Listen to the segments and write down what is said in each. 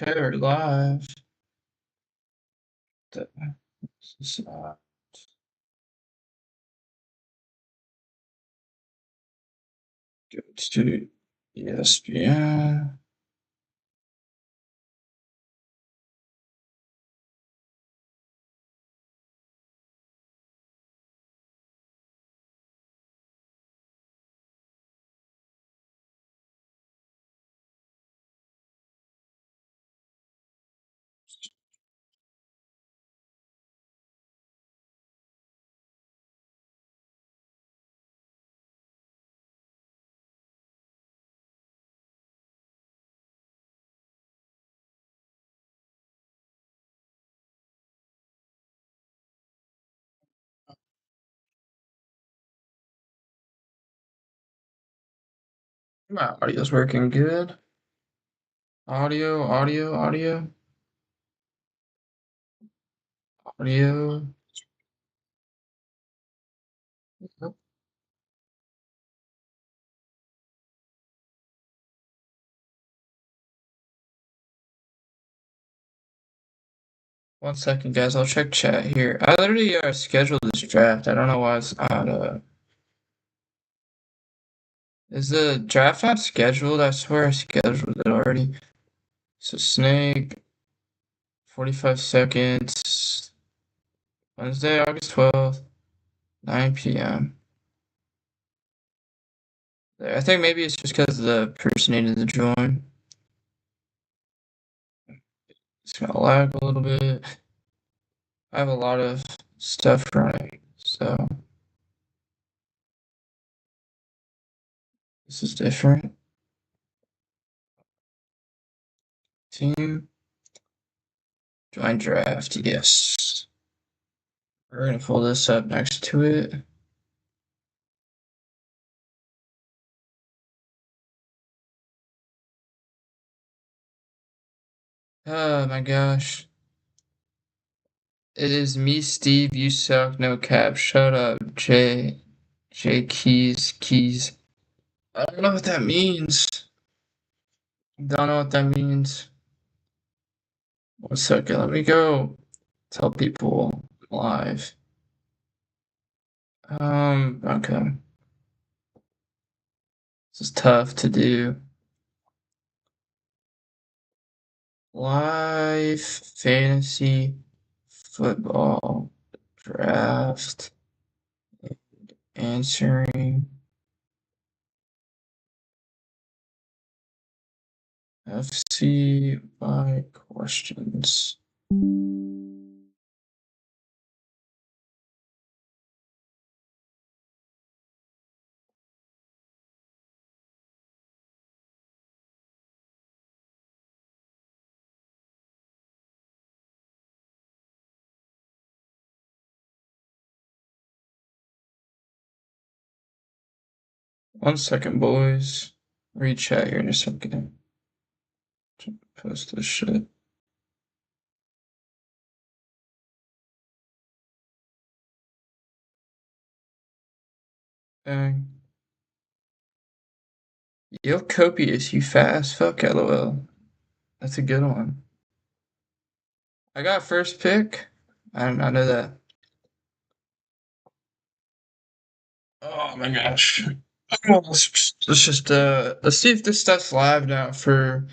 Okay, we're live. This is go to ESPN. My audio's working good. Audio. 1 second, guys. I'll check chat here. I literally scheduled this draft. I don't know why it's not. Is the draft not scheduled? I swear I scheduled it already. So Snake, 45 seconds. Wednesday, August 12th, 9 p.m. I think maybe it's just because the person needed to join. It's gonna lag a little bit. I have a lot of stuff running, so this is different. Team, join draft, yes. We're gonna pull this up next to it. Oh my gosh. It is me, Steve, you suck, no cap, shut up, J Keys. I don't know what that means. Don't know what that means. 1 second, let me go tell people live. Okay. This is tough to do. Live fantasy football draft answering FC by questions. 1 second, boys. Read chat here in a second. Post this shit. Dang. Yo, copious, you fast. Fuck, lol. That's a good one. I got first pick. I know that. Oh my gosh. Let's see if this stuff's live now for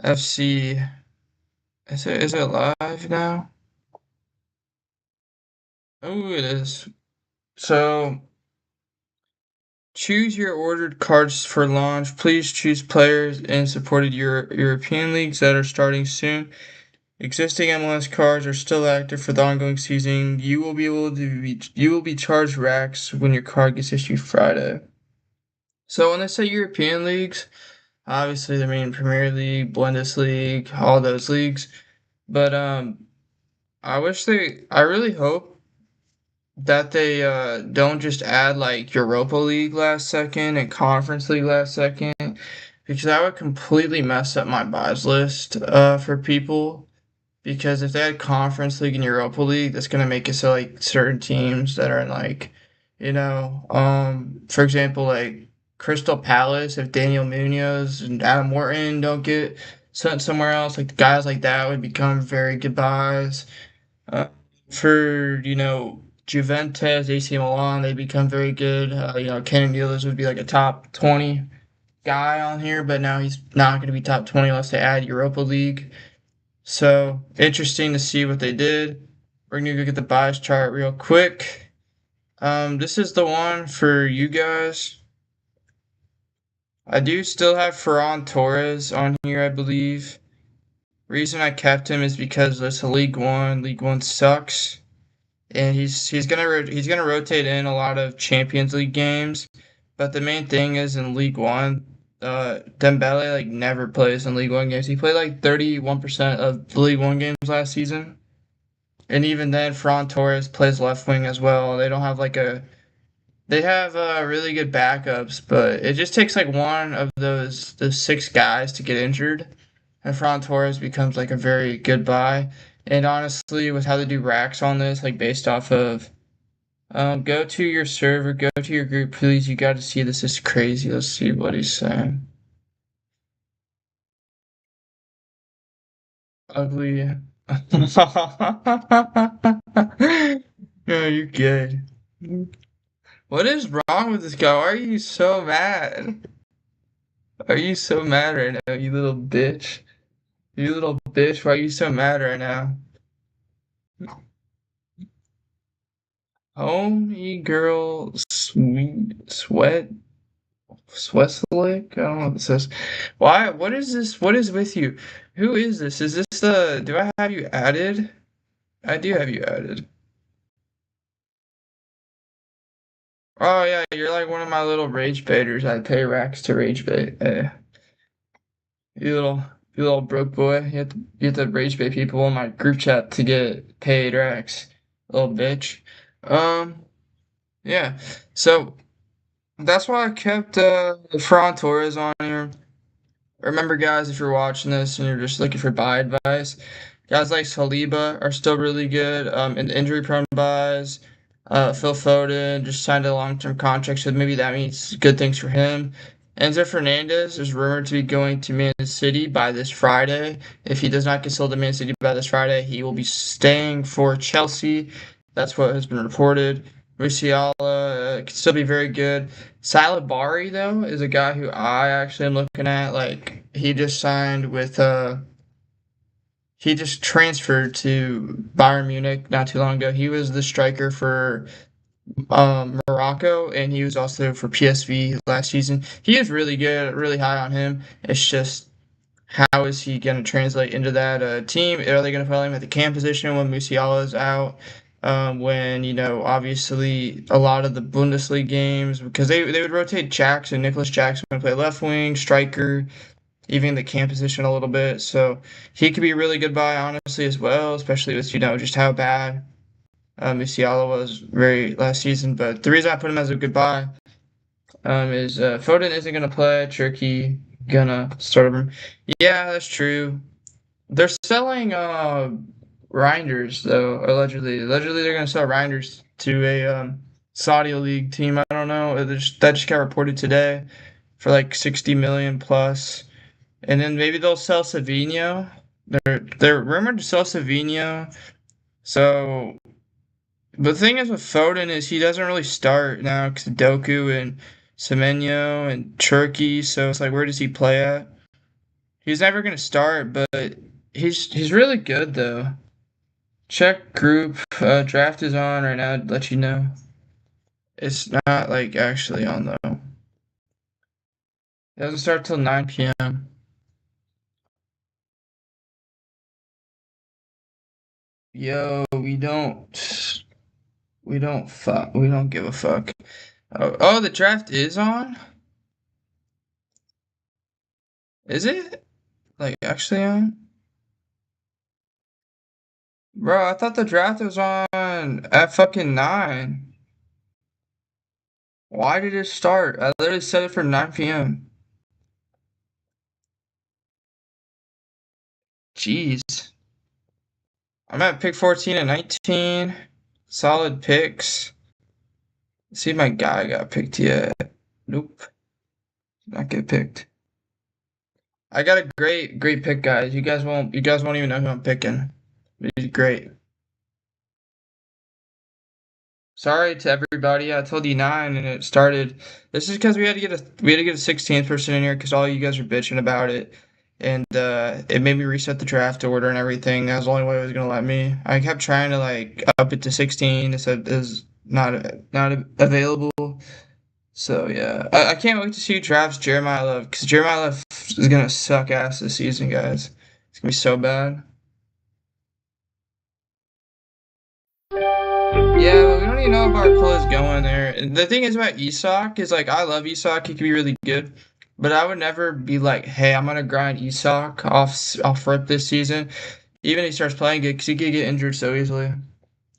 FC. Is it live now? Oh, it is. So choose your ordered cards for launch. Please choose players in supported European leagues that are starting soon. Existing MLS cards are still active for the ongoing season. You will be charged racks when your card gets issued Friday. So when they say European leagues, obviously they mean Premier League, Bundesliga, all those leagues. But I really hope that they don't just add like Europa League last second and Conference League last second, because that would completely mess up my buys list for people. Because if they had Conference League and Europa League, that's gonna make it so like certain teams that are in like, for example, like Crystal Palace, if Daniel Munoz and Adam Morton don't get somewhere else. Like guys like that would become very good buys. Uh, for Juventus, AC Milan, they become very good. Kenan Giles would be like a top 20 guy on here, but now he's not going to be top 20 unless they add Europa League. So interesting to see what they did. We're going to go get the buys chart real quick. This is the one for you guys. I do still have Ferran Torres on here, I believe. Reason I kept him is because it's a League One. League One sucks, and he's gonna rotate in a lot of Champions League games. But the main thing is in League One, Dembele like never plays in League One games. He played like 31% of the League One games last season, and even then, Ferran Torres plays left wing as well. They don't have like a they have really good backups, but it just takes like one of those six guys to get injured, and Ferran Torres becomes like a very good buy. And honestly, with how they do racks on this, like based off of go to your server, go to your group, please. You got to see this. Is crazy. Let's see what he's saying. Ugly. No, you're good. What is wrong with this guy? Why are you so mad? Are you so mad right now, you little bitch? You little bitch, why are you so mad right now? Homie girl, Sweatlick? I don't know what this is. Why? What is this? What is with you? Who is this? Is this do I have you added? I do have you added. Oh yeah, you're like one of my little rage baiters. I pay racks to rage bait. You little, you little broke boy. You have to rage bait people in my group chat to get paid racks. Little bitch. Um, yeah. So that's why I kept Ferran Torres on here. Remember, guys, if you're watching this and you're just looking for buy advice, guys like Saliba are still really good. In injury-prone buys, Phil Foden just signed a long-term contract, so maybe that means good things for him. Enzo Fernandez is rumored to be going to Man City by this Friday. If he does not get sold to Man City by this Friday, he will be staying for Chelsea. That's what has been reported. Musiala can still be very good. Salibari though is a guy who I actually am looking at. Like he just transferred to Bayern Munich not too long ago. He was the striker for Morocco, and he was also for PSV last season. He is really good, really high on him. It's just how is he going to translate into that team? Are they going to play him at the cam position when Musiala is out? When obviously a lot of the Bundesliga games, because they would rotate Jackson, Nicholas Jackson would play left wing, striker, even the cam position a little bit. So he could be a really good buy, honestly, as well, especially with just how bad Musiala was very last season. But the reason I put him as a good buy is Foden isn't gonna play. Turkey gonna start him. Yeah, that's true. They're selling Reinders though. Allegedly they're gonna sell Reinders to a Saudi league team. I don't know. That just got reported today for like 60 million plus, and then maybe they'll sell Savinho. They're rumored to sell Savinho. So the thing is with Foden is he doesn't really start now because Doku and Semenyo and Turkey. So it's like where does he play at? He's never gonna start, but he's really good though. Check group draft is on right now. To let you know, it's not like actually on though. It doesn't start till 9 p.m. Yo, we don't give a fuck. Oh, the draft is on. Is it like actually on? Bro, I thought the draft was on at fucking 9. Why did it start? I literally set it for 9 p.m. Jeez. I'm at pick 14 and 19. Solid picks. Let's see if my guy got picked yet. Nope. Not get picked. I got a great pick, guys. You guys won't even know who I'm picking. He's great. Sorry to everybody. I told you 9, and it started. This is because we had to get a 16th person in here because all you guys are bitching about it, and it made me reset the draft order and everything. That was the only way it was gonna let me. I kept trying to like up it to 16. It said is not available. So yeah, I can't wait to see who drafts Jeremiah Love because Jeremiah Love is gonna suck ass this season, guys. It's gonna be so bad. Yeah, but we don't even know if Barcola is going there. And the thing is about Isak is like I love Isak. He can be really good, but I would never be like, hey, I'm gonna grind Isak off rip this season. Even if he starts playing good, because he could get injured so easily.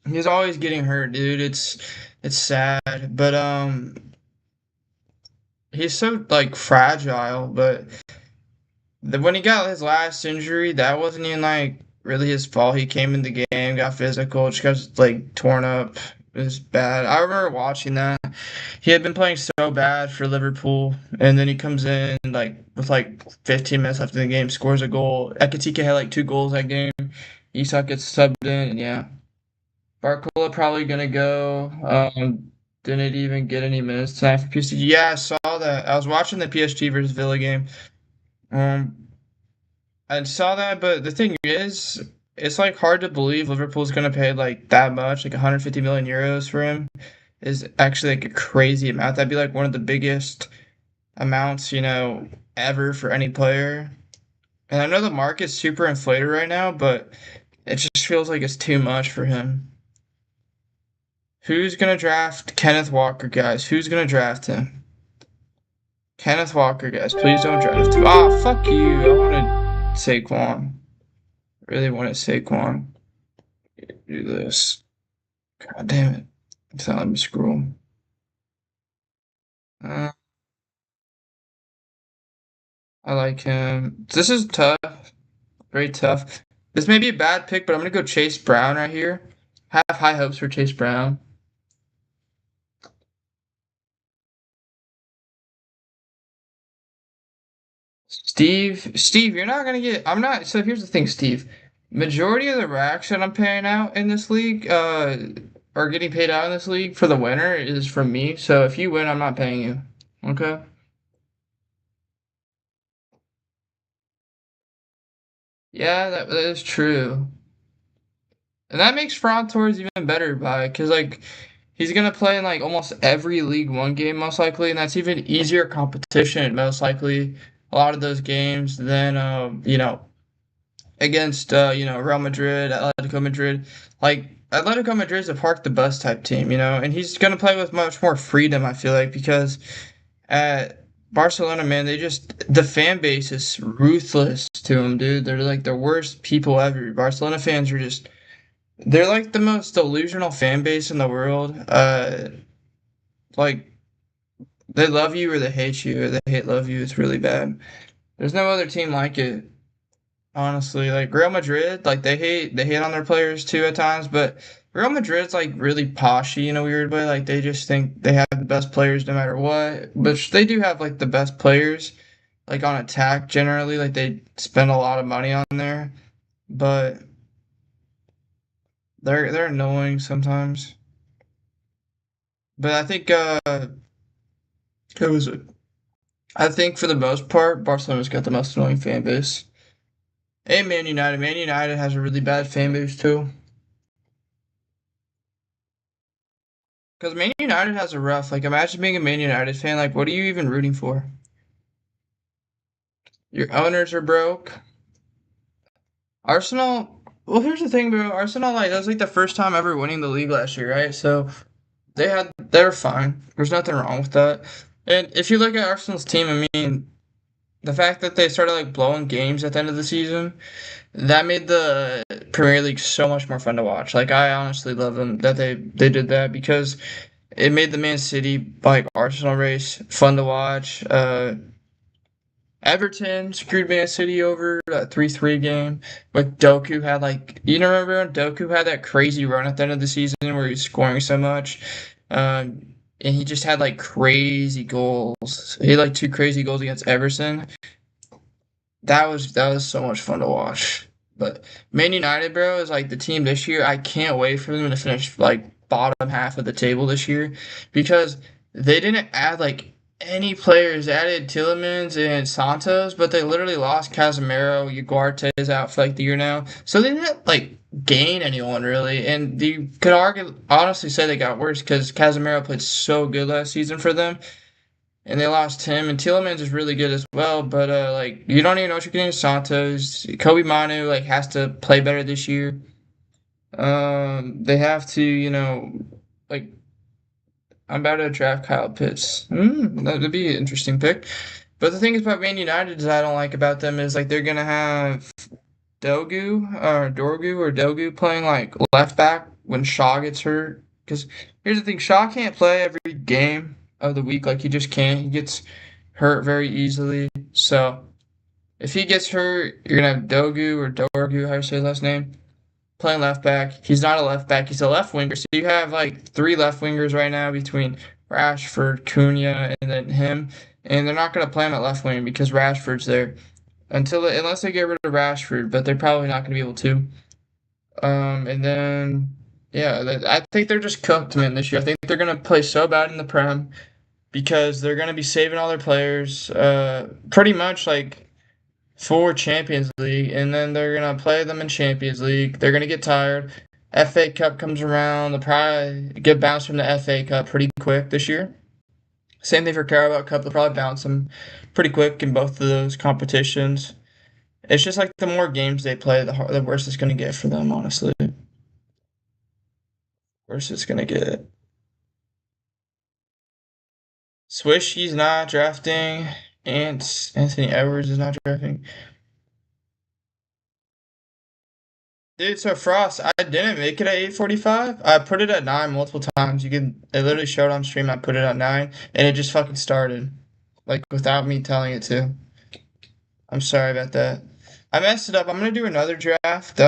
He's always getting hurt, dude. It's sad, but he's so like fragile. But when he got his last injury, that wasn't even like really his fault. He came in the game, got physical, just got like torn up. It was bad. I remember watching that. He had been playing so bad for Liverpool, and then he comes in like with like 15 minutes left in the game, scores a goal. Ekitike had like 2 goals that game. Isak gets subbed in, and yeah, Barcola probably gonna go. Didn't even get any minutes tonight for PSG. Yeah, I saw that. I was watching the PSG versus Villa game. Um, I saw that, but the thing is, it's like hard to believe Liverpool's gonna pay like that much, like 150 million euros for him is actually like a crazy amount. That'd be like one of the biggest amounts, ever for any player. And I know the market's super inflated right now, but it just feels like it's too much for him. Who's gonna draft Kenneth Walker, guys? Who's gonna draft him? Kenneth Walker, guys. Please don't draft him. Ah, fuck you. I wanted Saquon. Really wanted Saquon. Do this. God damn it. It's not letting me scroll. Uh, I like him. This is tough. Very tough. This may be a bad pick, but I'm gonna go Chase Brown right here. Have high hopes for Chase Brown. Steve, you're not gonna get. I'm not. So here's the thing, Steve. Majority of the racks that I'm paying out in this league, are getting paid out in this league for the winner is from me. So if you win, I'm not paying you. Okay? Yeah, that is true. And that makes Ferran Torres even better by because like he's gonna play in like almost every League One game most likely, and that's even easier competition most likely. A lot of those games than against Real Madrid, Atletico Madrid. Like Atletico Madrid's a park the bus type team, and he's gonna play with much more freedom. I feel like because at Barcelona, man, the fan base is ruthless to him, dude. They're like the worst people ever. Barcelona fans are just they're like the most delusional fan base in the world. Like they love you or they hate you or they hate love you. It's really bad. There's no other team like it. Honestly, like Real Madrid, like they hate on their players too at times, but Real Madrid's like really poshy in a weird way. Like they just think they have the best players no matter what. But they do have like the best players, like on attack generally. Like they spend a lot of money on there, but they're annoying sometimes. But I think who was it? I think for the most part, Barcelona's got the most annoying fan base. And Man United. Man United has a really bad fan base too. Because Man United has a rough. Like, imagine being a Man United fan. Like, what are you even rooting for? Your owners are broke. Arsenal. Well, here's the thing, bro. Arsenal, like, that was like the first time ever winning the league last year, right? So they're fine. There's nothing wrong with that. And if you look at Arsenal's team, I mean, the fact that they started like blowing games at the end of the season, that made the Premier League so much more fun to watch. Like, I honestly love them that they did that because it made the Man City like Arsenal race fun to watch. Everton screwed Man City over that 3-3 game. But Doku had like remember when Doku had that crazy run at the end of the season where he was scoring so much. And he just had like crazy goals. He had like 2 crazy goals against Everton. That was so much fun to watch. But Man United, bro, is like the team this year. I can't wait for them to finish like bottom half of the table this year because they didn't add like any players. They added Tielemans and Santos, but they literally lost Casemiro, Ugarte is out for like the year now. So they didn't like gain anyone really. And you could argue honestly say they got worse because Casemiro played so good last season for them and they lost him. And Tielemans is really good as well, but like you don't even know what you're getting. Santos, Kobe Manu like has to play better this year. They have to, like I'm about to draft Kyle Pitts. That'd be an interesting pick. But the thing is about Man United is I don't like about them is like they're gonna have Dorgu playing like left back when Shaw gets hurt. Because here's the thing, Shaw can't play every game of the week. Like he just can't. He gets hurt very easily. So if he gets hurt, you're gonna have Dogu or Dorgu, how you say his last name, playing left back. He's not a left back. He's a left winger. So you have like three left wingers right now between Rashford, Cunha, and then him. And they're not gonna play him at left wing because Rashford's there unless they get rid of Rashford, but they're probably not going to be able to. And then yeah, I think they're just cooked, man. This year, I think they're going to play so bad in the Prem because they're going to be saving all their players, pretty much like for Champions League, and then they're going to play them in Champions League. They're going to get tired. FA Cup comes around, they'll probably get bounced from the FA Cup pretty quick this year. Same thing for Carabao Cup, they'll probably bounce them pretty quick in both of those competitions. It's just like the more games they play, the worse it's going to get for them, honestly. Worse it's going to get. Swish, he's not drafting. And Anthony Edwards is not drafting. Dude, so Frost, I didn't make it at 8:45. I put it at 9 multiple times. It literally showed on stream I put it at 9, and it just fucking started. Like, without me telling it to. I'm sorry about that. I messed it up. I'm gonna do another draft.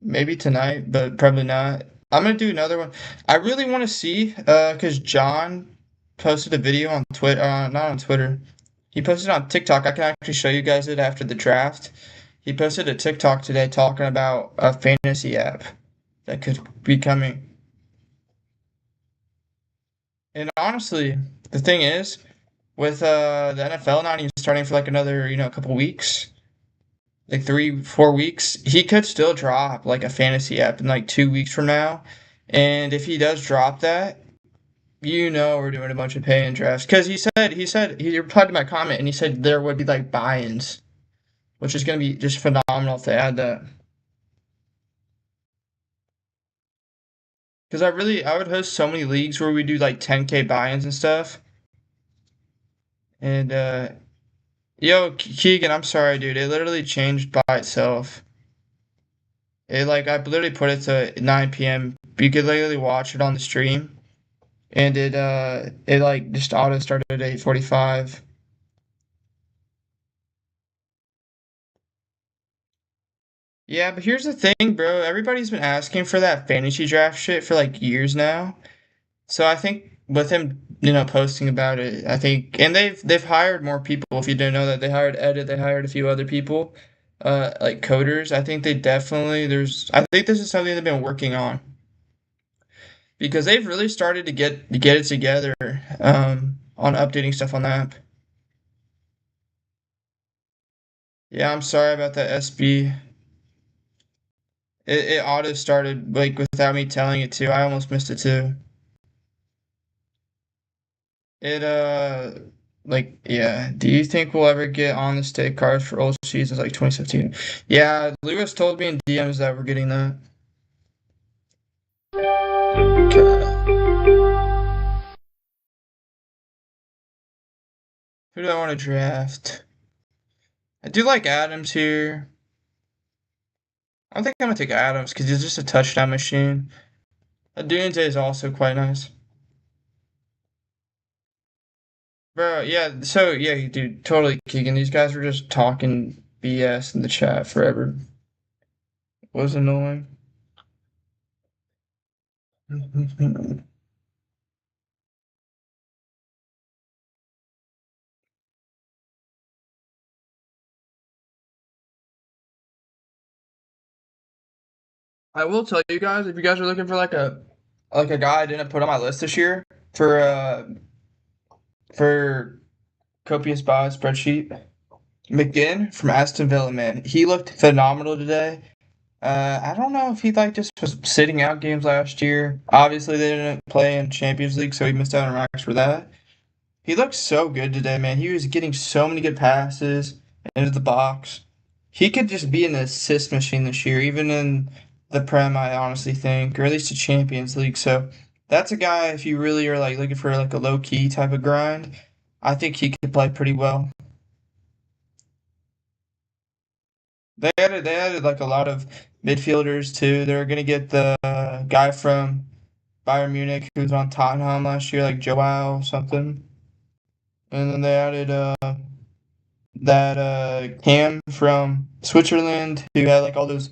Maybe tonight, but probably not. I'm gonna do another one. I really want to see, because John posted a video on Twitter, not on Twitter. He posted on TikTok. I can actually show you guys it after the draft. He posted a TikTok today talking about a fantasy app that could be coming. And honestly, the thing is, with the NFL not even starting for like another, couple weeks, like 3, 4 weeks, he could still drop like a fantasy app in like 2 weeks from now. And if he does drop that, we're doing a bunch of pay-in drafts. Because he replied to my comment and he said there would be like buy-ins, which is going to be just phenomenal if they add that. Because I would host so many leagues where we do like 10K buy-ins and stuff. And, yo, Keegan, I'm sorry, dude. It literally changed by itself. I literally put it to 9 p.m. You could literally watch it on the stream. And it like just auto started at 8:45. Yeah, but here's the thing, bro. Everybody's been asking for that fantasy draft shit for like years now. So I think with him, posting about it, I think, and they've hired more people. If you didn't know that, they hired Edit, they hired a few other people, like coders. I think they definitely I think this is something they've been working on because they've really started to get it together, on updating stuff on the app. Yeah, I'm sorry about that, SB. It auto started like without me telling it to. I almost missed it too. It like yeah. Do you think we'll ever get on the state cards for old seasons like 2017? Yeah, Lewis told me in DMs that we're getting that. Okay. Who do I want to draft? I do like Adams here. I think I'm gonna take Adams because he's just a touchdown machine. Adunze is also quite nice. Bro, yeah, so yeah, dude, totally Keegan. These guys were just talking BS in the chat forever. It was annoying. I will tell you guys, if you guys are looking for like a guy I didn't put on my list this year for copious buy spreadsheet, McGinn from Aston Villa, man, he looked phenomenal today. I don't know if he like just was sitting out games last year. Obviously, they didn't play in Champions League, so he missed out on racks for that. He looked so good today, man. He was getting so many good passes into the box. He could just be an assist machine this year, even in the Prem, I honestly think, or at least the Champions League. So that's a guy, if you really are like looking for like a low key type of grind, I think he could play pretty well. They added like a lot of midfielders too. They're gonna get the guy from Bayern Munich who was on Tottenham last year, like Joao something. And then they added that Cam from Switzerland who had like all those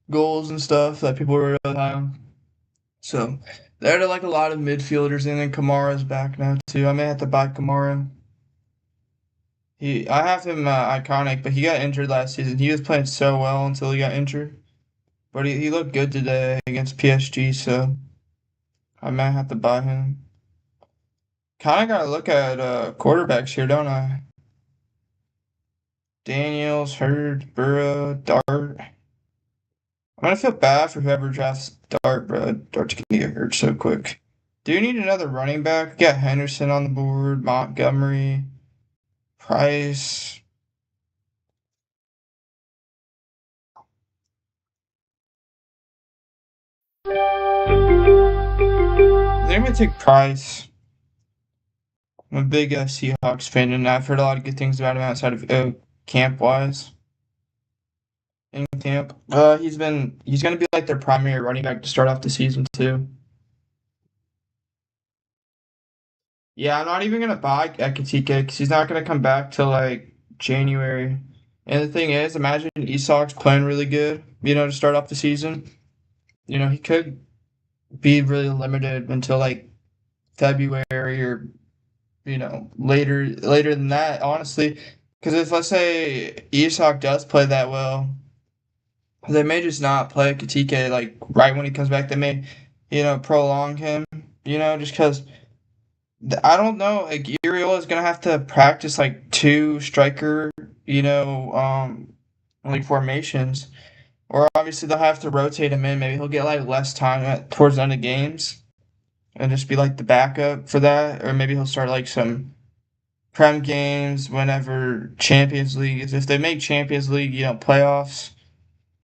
goals and stuff that people were really high on. So they added like a lot of midfielders, and then Kamara's back now too. I may have to buy Kamara. I have him iconic, but he got injured last season. He was playing so well until he got injured, but he looked good today against PSG. So I might have to buy him. Kind of got to look at quarterbacks here, don't I? Daniels, Hurd, Burrow, Dart. I'm gonna feel bad for whoever drafts Dart, bro. Dart's gonna get hurt so quick. Do you need another running back? We got Henderson on the board, Montgomery, Price. I think I'm gonna take Price. I'm a big Seahawks fan, and I've heard a lot of good things about him outside of camp wise. In camp, he's gonna be like their primary running back to start off the season too. Yeah, I'm not even gonna buy Ekatike because he's not gonna come back till like January. And the thing is, imagine Isak's playing really good, to start off the season. He could be really limited until like February or later than that, honestly. Because if let's say Isak does play that well, they may just not play Ekatike like right when he comes back. They may, prolong him, just because. I don't know. Like Uriel is gonna have to practice like two striker, like formations, or obviously they'll have to rotate him in. Maybe he'll get like less time towards the end of games and just be like the backup for that, or maybe he'll start like some prem games whenever Champions League is. If they make Champions League, playoffs,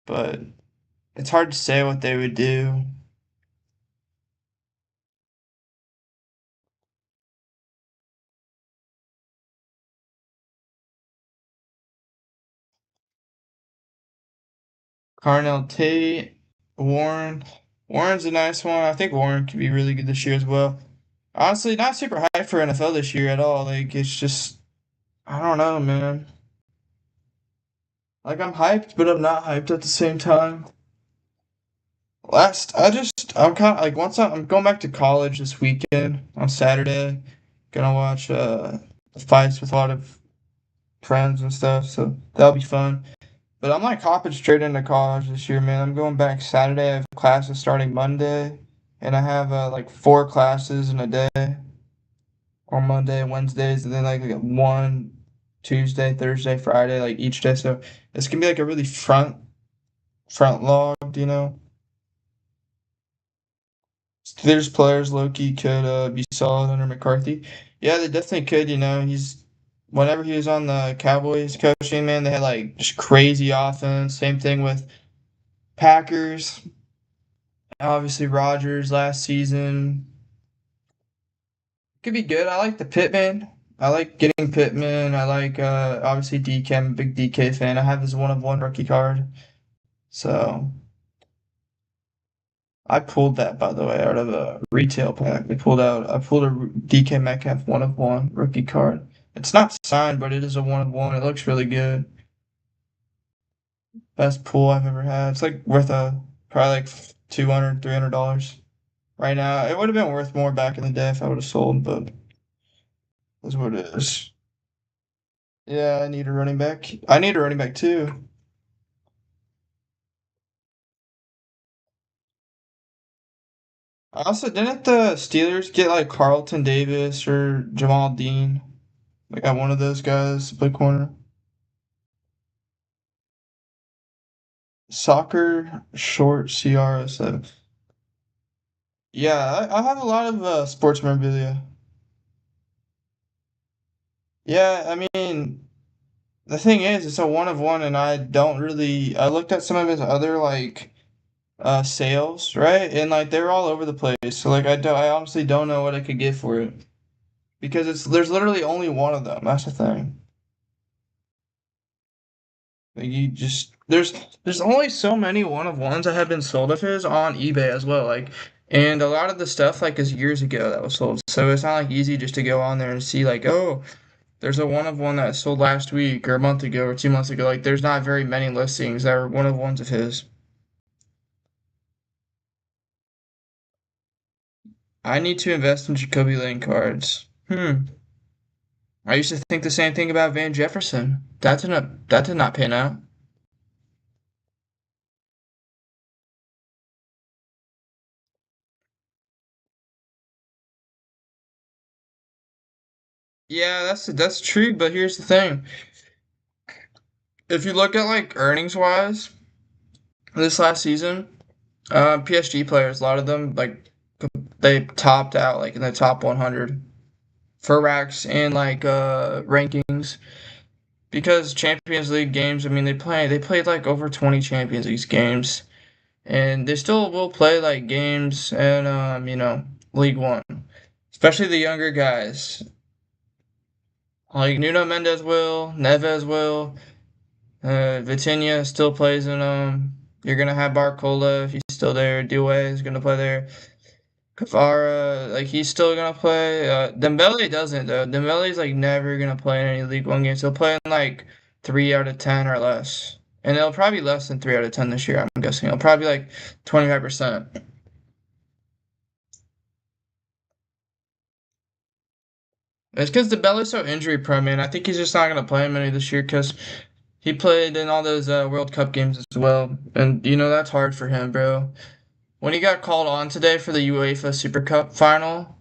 but it's hard to say what they would do. Carnell Tate, Warren. Warren's a nice one. I think Warren could be really good this year as well. Honestly, not super hyped for NFL this year at all. Like it's just I don't know, man. Like I'm hyped, but I'm not hyped at the same time. I'm kind of like once I'm going back to college this weekend on Saturday. Gonna watch fights with a lot of friends and stuff, so that'll be fun. But I'm like hopping straight into college this year, man. I'm going back Saturday. I have classes starting Monday, and I have like four classes in a day on Monday and Wednesdays, and then like one Tuesday, Thursday, Friday, like each day. So it's gonna be like a really front logged, There's players Loki could be solid under McCarthy. Yeah, they definitely could. He's whenever he was on the Cowboys coaching, man, they had like just crazy offense. Same thing with Packers. Obviously, Rodgers last season could be good. I like the Pittman. I like getting Pittman. I like obviously DK. I'm a big DK fan. I have his one of one rookie card. So I pulled that by the way out of a retail pack. I pulled a DK Metcalf one of one rookie card. It's not signed, but it is a one of one. It looks really good. Best pull I've ever had. It's like worth probably like $200, $300 right now. It would have been worth more back in the day if I would have sold, but that's what it is. Yeah, I need a running back. I need a running back too. Also, didn't the Steelers get like Carlton Davis or Jamal Dean? Like got one of those guys to play corner. Soccer short CRSF. Yeah, I have a lot of sports memorabilia. Yeah, I mean, the thing is, it's a one of one, and I don't really. I looked at some of his other like sales, right? And like they're all over the place. So like I honestly don't know what I could get for it because there's literally only one of them. That's the thing. Like you just there's only so many one of ones that have been sold of his on eBay as well. Like and a lot of the stuff like is years ago that was sold. So it's not like easy just to go on there and see like, oh, there's a one of one that sold last week or a month ago or 2 months ago. Like there's not very many listings that are one of ones of his. I need to invest in Jacoby Lane cards. I used to think the same thing about Van Jefferson. That did not pan out. Yeah, that's true, but here's the thing. If you look at like earnings wise, this last season, PSG players, a lot of them like they topped out like in the top 100 for racks and like rankings because Champions League games. I mean, they played like over 20 Champions League games, and they still will play like games and League One, especially the younger guys like Nuno Mendes will, Neves will, Vitinha still plays in them. You're gonna have Barcola if he's still there. Due is gonna play there. Kvara, like he's still gonna play. Dembele doesn't though. Dembele's like never gonna play in any League One games. He'll play in like 3 out of 10 or less, and it'll probably be less than 3 out of 10 this year. I'm guessing it'll probably be like 25%. It's because Dembele's so injury prone, man. I think he's just not gonna play many this year because he played in all those World Cup games as well, and that's hard for him, bro. When he got called on today for the UEFA Super Cup final,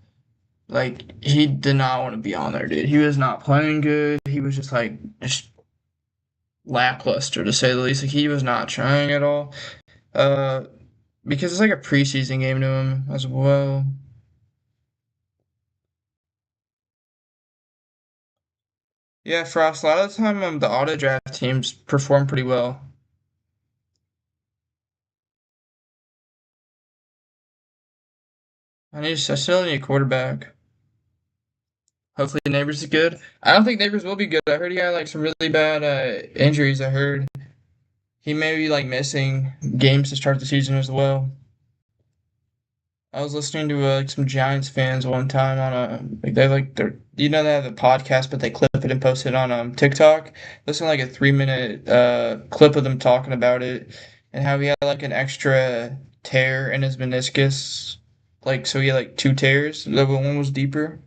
like he did not want to be on there, dude. He was not playing good. He was just like just lackluster to say the least. Like he was not trying at all. Uh, because it's like a preseason game to him as well. Yeah, Frost. A lot of the time, the auto draft teams perform pretty well. I still need a quarterback. Hopefully, Neighbors is good. I don't think Neighbors will be good. I heard he had like some really bad injuries. I heard he may be like missing games to start the season as well. I was listening to like some Giants fans one time on a like they like they're they have a podcast but they clip it and post it on TikTok. Listen to like a 3 minute clip of them talking about it and how he had like an extra tear in his meniscus. Like so he had like two tears. The one was deeper.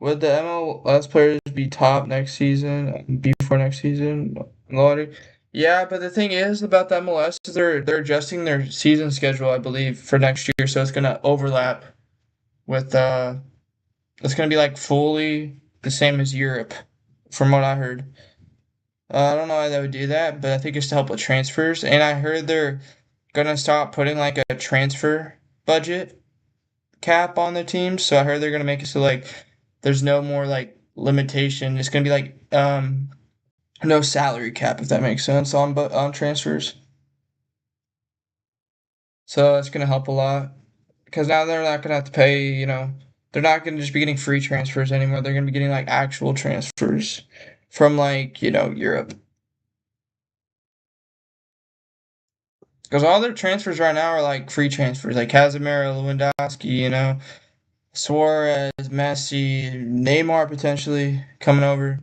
Would the MLS players be top next season, before next season in the lottery? Yeah, but the thing is about the MLS is they're adjusting their season schedule, I believe, for next year, so it's gonna overlap with it's gonna be like fully the same as Europe, from what I heard. I don't know why they would do that, but I think it's to help with transfers, and I heard they're gonna stop putting like a transfer budget cap on the teams, so I heard they're gonna make it so like there's no more like limitation. It's gonna be like no salary cap if that makes sense on but on transfers. So that's gonna help a lot because now they're not gonna have to pay. They're not gonna just be getting free transfers anymore. They're gonna be getting like actual transfers from like Europe because all their transfers right now are like free transfers, like Casemiro, Lewandowski, Suarez, Messi, Neymar potentially coming over.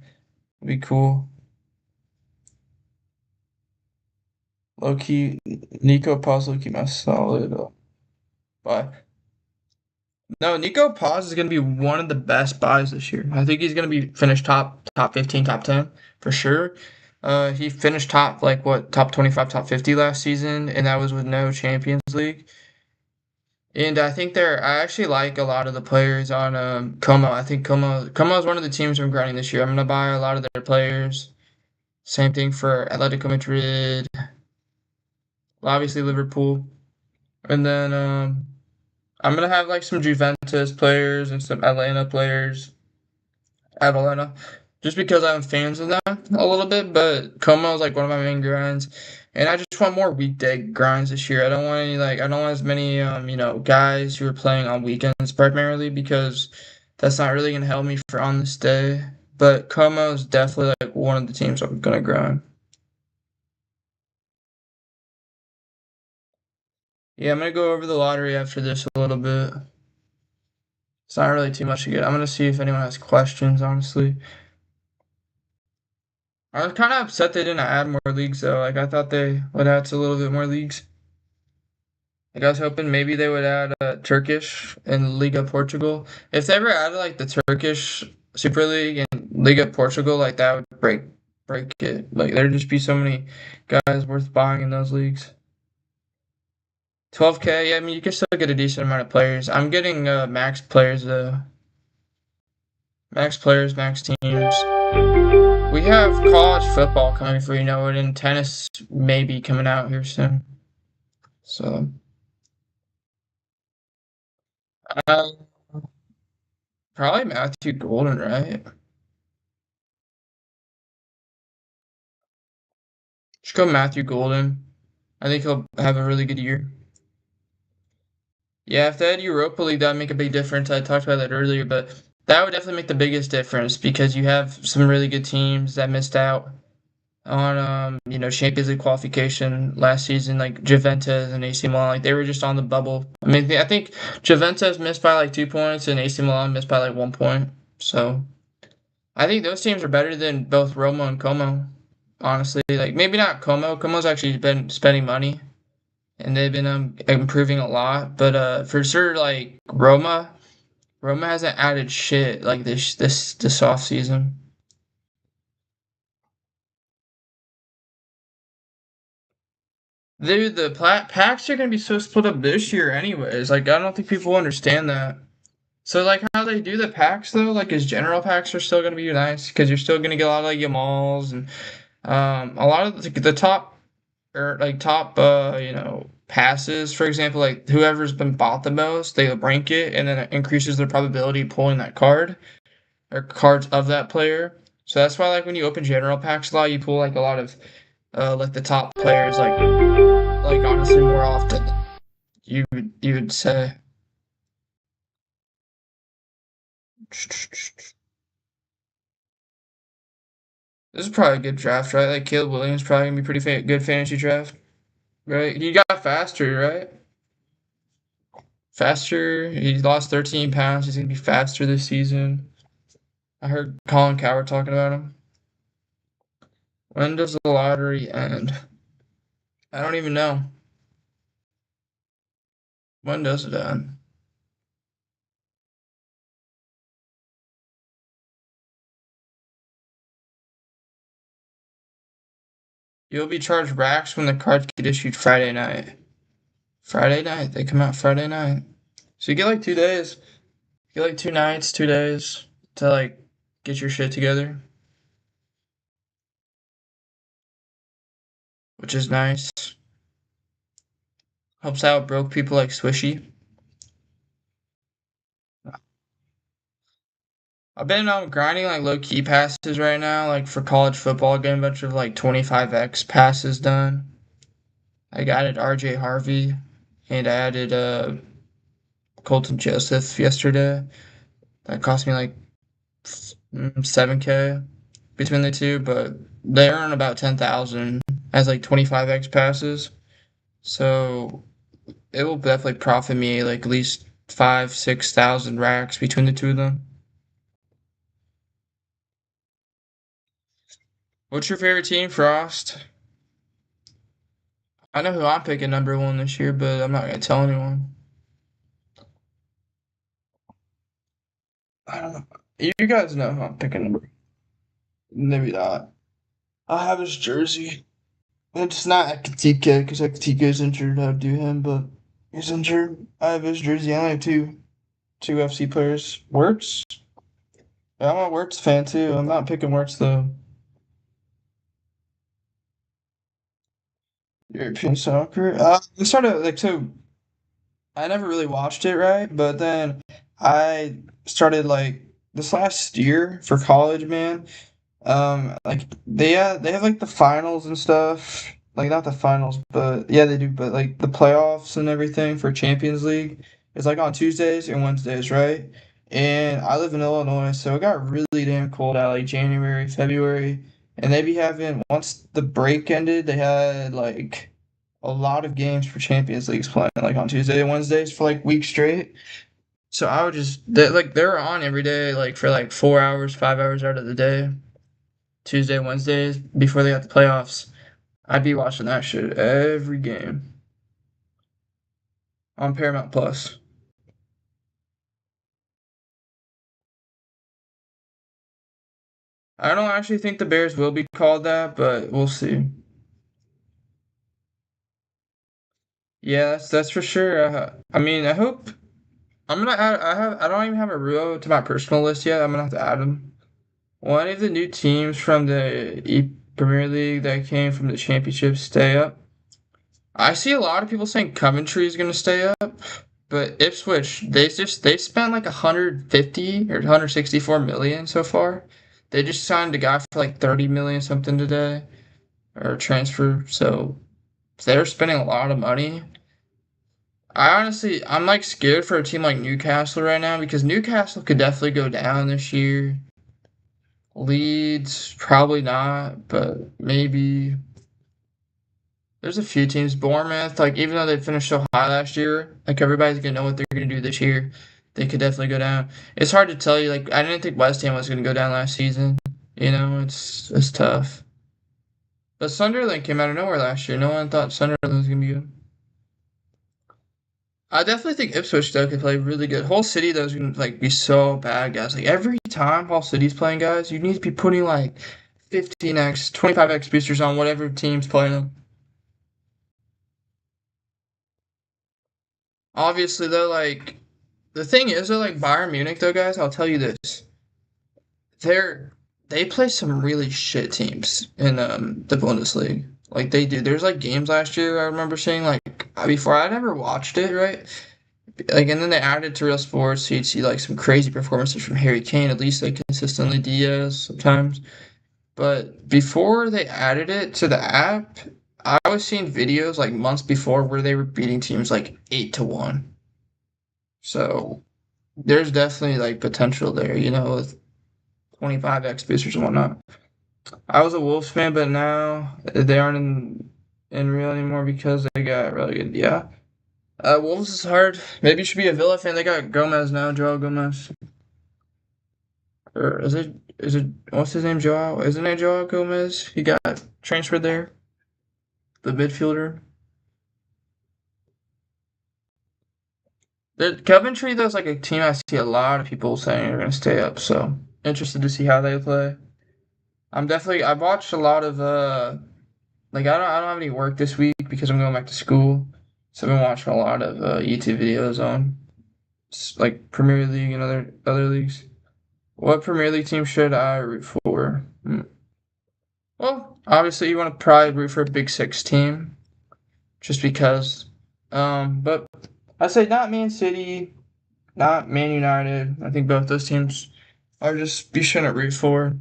Would be cool. Low key, Nico Paz, low key, my solid. But no, Nico Paz is gonna be one of the best buys this year. I think he's gonna be finished top 15, top 10 for sure. He finished top like what top 25, top 50 last season, and that was with no Champions League. And I think I actually like a lot of the players on Como. I think Como is one of the teams I'm grinding this year. I'm gonna buy a lot of their players. Same thing for Atletico Madrid, obviously Liverpool, and then I'm gonna have like some Juventus players and some Atlanta players. Atalanta, just because I'm fans of them a little bit. But Como is like one of my main grinds, and I just want more weekday grinds this year. I don't want any I don't want as many guys who are playing on weekends primarily because that's not really gonna help me for on this day. But Como is definitely like one of the teams I'm gonna grind. Yeah, I'm gonna go over the lottery after this a little bit. It's not really too much to get. I'm gonna see if anyone has questions, honestly. I was kind of upset they didn't add more leagues though. Like I thought they would add a little bit more leagues. Like I was hoping maybe they would add Turkish and Liga Portugal. If they ever added like the Turkish Super League and Liga Portugal, like that would break it. Like there'd just be so many guys worth buying in those leagues. 12K, yeah, I mean you can still get a decent amount of players. I'm getting max players though. Max players, max teams. We have college football coming for you know it, and tennis may be coming out here soon. So, uh, probably Matthew Golden, right? Just go Matthew Golden. I think he'll have a really good year. Yeah, if they had Europa League, that'd make a big difference. I talked about that earlier, but that would definitely make the biggest difference because you have some really good teams that missed out on Champions League qualification last season, like Juventus and AC Milan. Like they were just on the bubble. I mean, I think Juventus missed by like 2 points and AC Milan missed by like 1 point. So I think those teams are better than both Roma and Como. Honestly, like maybe not Como. Como's actually been spending money and they've been improving a lot. But for sure, like Roma hasn't added shit like this off season. Dude, the packs are gonna be so split up this year, anyways. Like I don't think people understand that. So like how they do the packs though, like his general packs are still gonna be nice because you're still gonna get a lot of like Yamals and a lot of the top or like top passes, for example, like whoever's been bought the most, they rank it and then it increases their probability of pulling that card or cards of that player. So that's why like when you open general packs a lot, you pull like a lot of like the top players like honestly more often. You would say. This is probably a good draft, right? Like Caleb Williams probably gonna be pretty good fantasy draft, right? He got faster, right? Faster. He lost 13 pounds. He's gonna be faster this season. I heard Colin Coward talking about him. When does the lottery end? I don't even know. When does it end? You'll be charged racks when the cards get issued Friday night. Friday night. They come out Friday night. So you get like 2 days. You get like 2 nights, 2 days to like get your shit together, which is nice. Helps out broke people like Swishy. I've been grinding like low key passes right now, like for college football, getting a bunch of like 25x passes done. I added RJ Harvey and I added Colton Joseph yesterday. That cost me like 7K between the two, but they earn about 10,000 as like 25x passes. So it will definitely profit me like at least 5-6 thousand racks between the two of them. What's your favorite team, Frost? I know who I'm picking number 1 this year, but I'm not gonna tell anyone. I don't know. You guys know who I'm picking number. Maybe not. I have his jersey. It's not Ekatike because Ekatike is injured. I'd do him, but He's injured. I have his jersey. I only have two FC players. Wirtz. Yeah, I'm a Wirtz fan too. I'm not picking Wirtz though. European soccer. I started like so. I never really watched it, right? But then I started like this last year for college, man. Like they have like the finals and stuff. Like not the finals, but yeah, they do. But like the playoffs and everything for Champions League is like on Tuesdays and Wednesdays, right? And I live in Illinois, so it got really damn cold out like January, February, and they be having once the break ended, they had like a lot of games for Champions Leagues playing like on Tuesday and Wednesdays for like weeks straight. So I would just they're on every day like for like 4 hours, 5 hours out of the day. Tuesday, Wednesdays before they got the playoffs. I'd be watching that shit every game on Paramount Plus. I don't actually think the Bears will be called that, but we'll see. Yeah, that's for sure. I mean, I hope I'm gonna add. I don't even have a Ruo to my personal list yet. I'm gonna have to add him. One of the new teams from the Premier League that came from the championship stay up. I see a lot of people saying Coventry is gonna stay up. But Ipswich, they spent like 150 or 164 million so far. They just signed a guy for like 30 million something today or transfer. So they're spending a lot of money. I'm like scared for a team like Newcastle right now because Newcastle could definitely go down this year. Leeds, probably not, but maybe. There's a few teams. Bournemouth, like even though they finished so high last year, like everybody's gonna know what they're gonna do this year. They could definitely go down. It's hard to tell you. Like I didn't think West Ham was gonna go down last season. You know, it's tough. But Sunderland came out of nowhere last year. No one thought Sunderland was gonna be good. I definitely think Ipswich though could play really good. Hull City though is gonna like be so bad, guys. Like every time Hull City's playing, guys, you need to be putting like 15x, 25x boosters on whatever team's playing them. Obviously, though, like the thing is, though, like Bayern Munich, though, guys, I'll tell you this: they're they play some really shit teams in the Bundesliga. Like they do. There's like games last year I remember seeing like before I never watched it, right? Like and then they added to Real Sports, so you'd see like some crazy performances from Harry Kane, at least like consistently Diaz sometimes. But before they added it to the app, I was seeing videos like months before where they were beating teams like 8-1. So there's definitely like potential there, with 25x boosters and whatnot. I was a Wolves fan, but now they aren't in real anymore because they got relegated. Yeah. Wolves is hard. Maybe you should be a Villa fan. They got Gomez now, Joao Gomez. Or is it what's his name? Joao? Isn't it Joao Gomez? He got transferred there. The midfielder. The Coventry though is like a team I see a lot of people saying are gonna stay up, so interested to see how they play. I've watched a lot of like I don't have any work this week because I'm going back to school. So I've been watching a lot of YouTube videos on like Premier League and other leagues. What Premier League team should I root for? Well, obviously you want to probably root for a Big Six team, just because. But I say not Man City, not Man United. I think both those teams are just you shouldn't root for.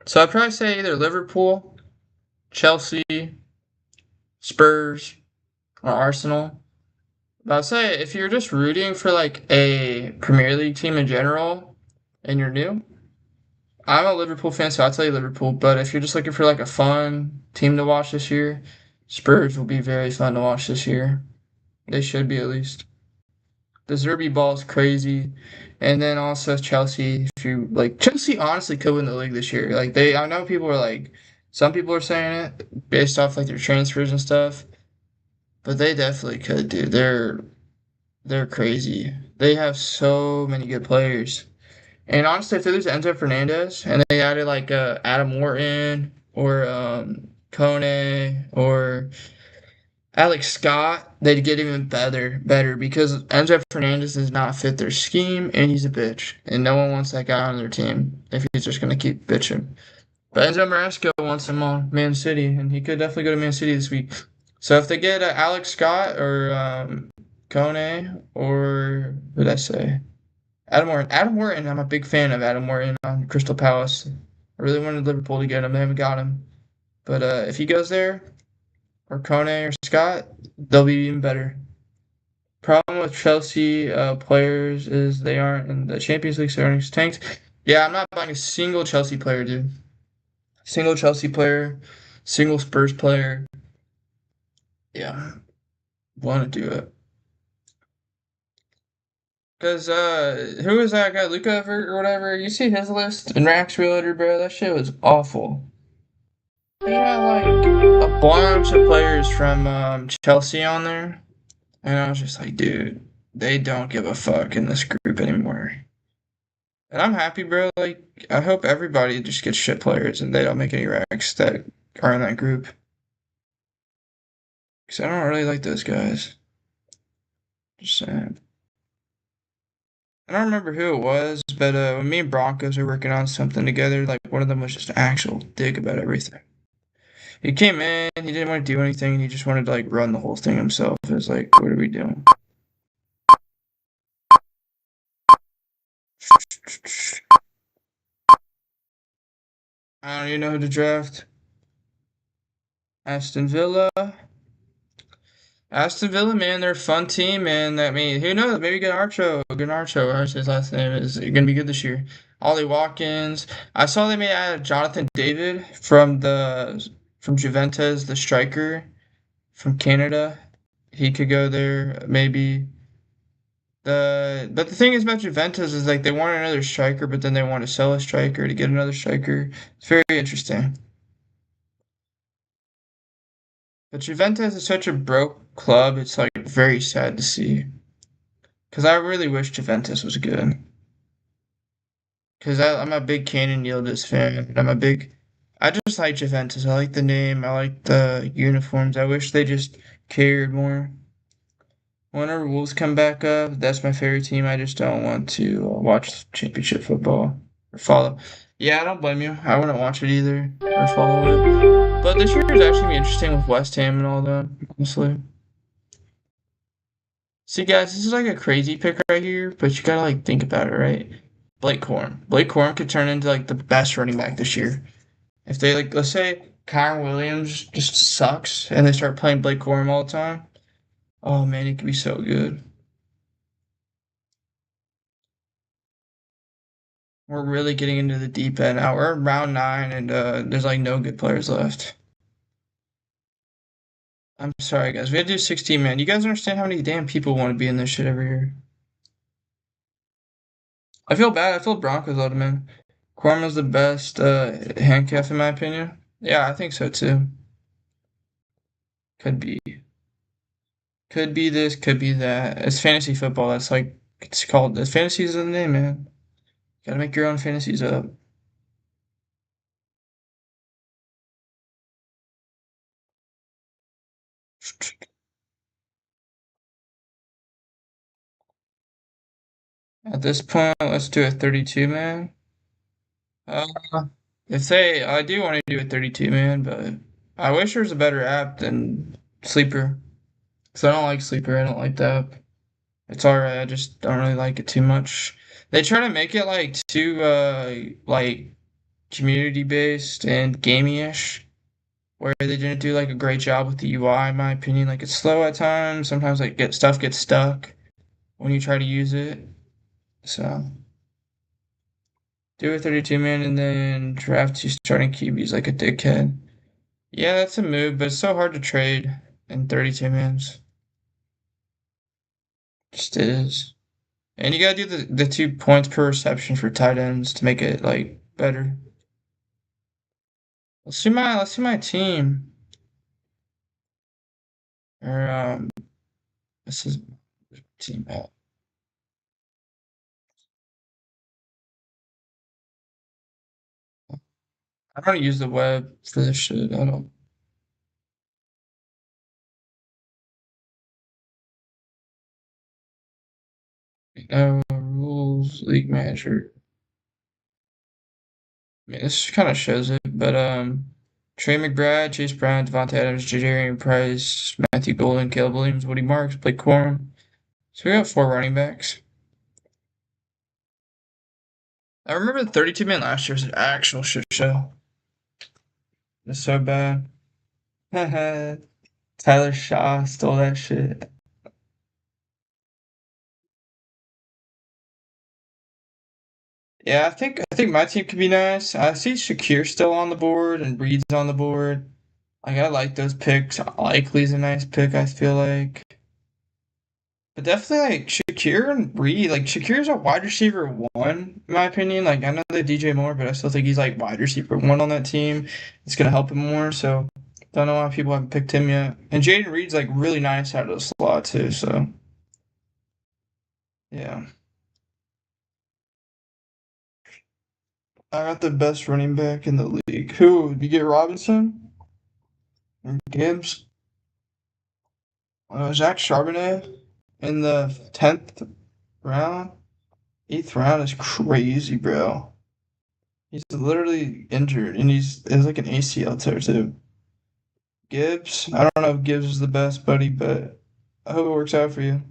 So I'd probably say either Liverpool, Chelsea, Spurs, or Arsenal. But I'd say if you're just rooting for like a Premier League team in general and you're new, I'm a Liverpool fan, so I'll tell you Liverpool. But if you're just looking for like a fun team to watch this year, Spurs will be very fun to watch this year. They should be at least. The Zerbi ball is crazy. And then also Chelsea, if you like Chelsea honestly could win the league this year. Like I know people are like some people are saying it based off like their transfers and stuff, but they definitely could, dude. They're crazy. They have so many good players. And honestly, if they lose Enzo Fernandez and they added like Adam Morton or Kone or Alex Scott, they'd get even better because Enzo Fernandez does not fit their scheme, and he's a bitch, and no one wants that guy on their team if he's just gonna keep bitching. But Enzo Maresca wants him on Man City, and he could definitely go to Man City this week. So if they get Alex Scott or Kone or who did I say? Adam Morton. Adam Morton, I'm a big fan of Adam Morton on Crystal Palace. I really wanted Liverpool to get him. They haven't got him. But if he goes there, or Kone or Scott, they'll be even better. Problem with Chelsea players is they aren't in the Champions League, so earnings tanked. Yeah, I'm not buying a single Chelsea player, dude. Single Chelsea player, single Spurs player. Yeah, want to do it. Because, who was that guy? Luca or whatever? You see his list in Rax Realtor, bro? That shit was awful. They had like a bunch of players from Chelsea on there. And I was just like, dude, they don't give a fuck in this group anymore. And I'm happy, bro. Like, I hope everybody just gets shit players and they don't make any racks that are in that group. Because I don't really like those guys. Just saying. I don't remember who it was, but when me and Broncos were working on something together, like one of them was just an actual dick about everything. He came in, he didn't want to do anything, and he just wanted to like run the whole thing himself. It was like, what are we doing? I don't even know who to draft. Aston Villa. Aston Villa, man, they're a fun team, man. I mean, who knows? Maybe Garnacho, or his last name is gonna be good this year. Ollie Watkins. I saw they may add Jonathan David from Juventus, the striker from Canada. He could go there, maybe. But the thing is about Juventus is like they want another striker, but then they want to sell a striker to get another striker. It's very interesting. But Juventus is such a broke club. It's like very sad to see. Because I really wish Juventus was good. Because I'm a big Canon Yildiz fan. And I just like Juventus. I like the name. I like the uniforms. I wish they just cared more. Whenever Wolves come back up, that's my favorite team. I just don't want to watch championship football or follow. Yeah, I don't blame you. I wouldn't watch it either or follow it. But this year is actually gonna be interesting with West Ham and all that, honestly. See, guys, this is like a crazy pick right here, but you gotta like think about it, right? Blake Corum. Blake Corum could turn into like the best running back this year. If they like, let's say Kyron Williams just sucks and they start playing Blake Corum all the time. Oh man, he could be so good. We're really getting into the deep end now. We're in round 9 and there's like no good players left. I'm sorry guys. We had to do 16 man. You guys understand how many damn people want to be in this shit every year? I feel bad. I feel Broncos out of man. Korma's the best handcuff in my opinion. Yeah, I think so too. Could be. Could be this, could be that. It's fantasy football. That's like it's called. The fantasies in the name, man. Gotta make your own fantasies up. At this point, let's do a 32 man. Uh, I do want to do a 32 man, but I wish there was a better app than Sleeper. Cause I don't like Sleeper. I don't like the app. It's alright. I just don't really like it too much. They try to make it like too like community based and gamey-ish, where they didn't do like a great job with the UI, in my opinion. Like it's slow at times. Sometimes like stuff gets stuck when you try to use it. So do a 32 man and then draft two starting QBs like a dickhead. Yeah, that's a move, but it's so hard to trade in 32 mans. Just is. And you gotta do the 2 points per reception for tight ends to make it like better. Let's see my team. Or this is team at. I don't use the web for this shit. I don't. Rules, league manager. I mean, this kind of shows it, but Trey McBride, Chase Brown, Devontae Adams, Jadarian Price, Matthew Golden, Caleb Williams, Woody Marks, Blake Corum. So we got 4 running backs. I remember the 32-man last year was an actual shit show. It's so bad. Tyler Shaw stole that shit. Yeah, I think my team could be nice. I see Shakir still on the board and Reed's on the board. Like I like those picks. Likely's a nice pick, I feel like. But definitely like Shakir and Reed. Like Shakir's a wide receiver one, in my opinion. Like I know they DJ Moore, but I still think he's like wide receiver one on that team. It's gonna help him more. So don't know why people haven't picked him yet. And Jaden Reed's like really nice out of the slot too. So yeah, I got the best running back in the league. Who? Did you get Robinson or Gibbs? Zach Charbonnet in the 10th round. 8th round is crazy, bro. He's literally injured, and it's like an ACL tear too. Gibbs, I don't know if Gibbs is the best, buddy, but I hope it works out for you.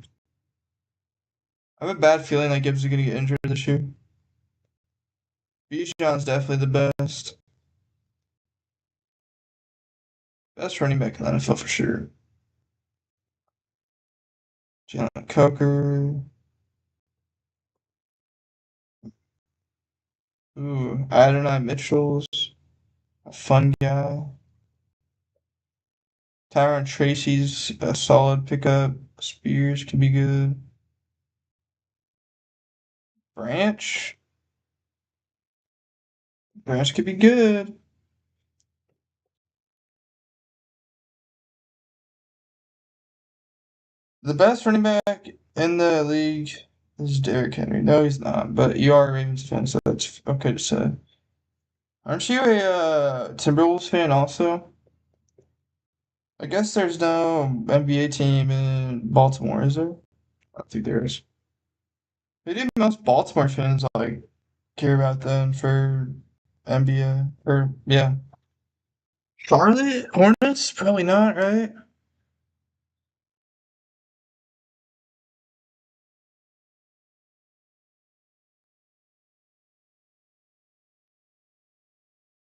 I have a bad feeling that Gibbs is gonna get injured this year. Bijan's definitely the best running back in the NFL for sure. Jalen Coker, Adonai Mitchell's a fun guy. Tyron Tracy's a solid pickup. Spears could be good. Branch, Branch could be good. The best running back in the league is Derrick Henry. No, he's not, but you are a Ravens fan, so that's okay to say. Aren't you a Timberwolves fan also? I guess there's no NBA team in Baltimore, is there? I don't think there is. Who do most Baltimore fans like care about then for NBA? Or yeah, Charlotte Hornets? Probably not, right?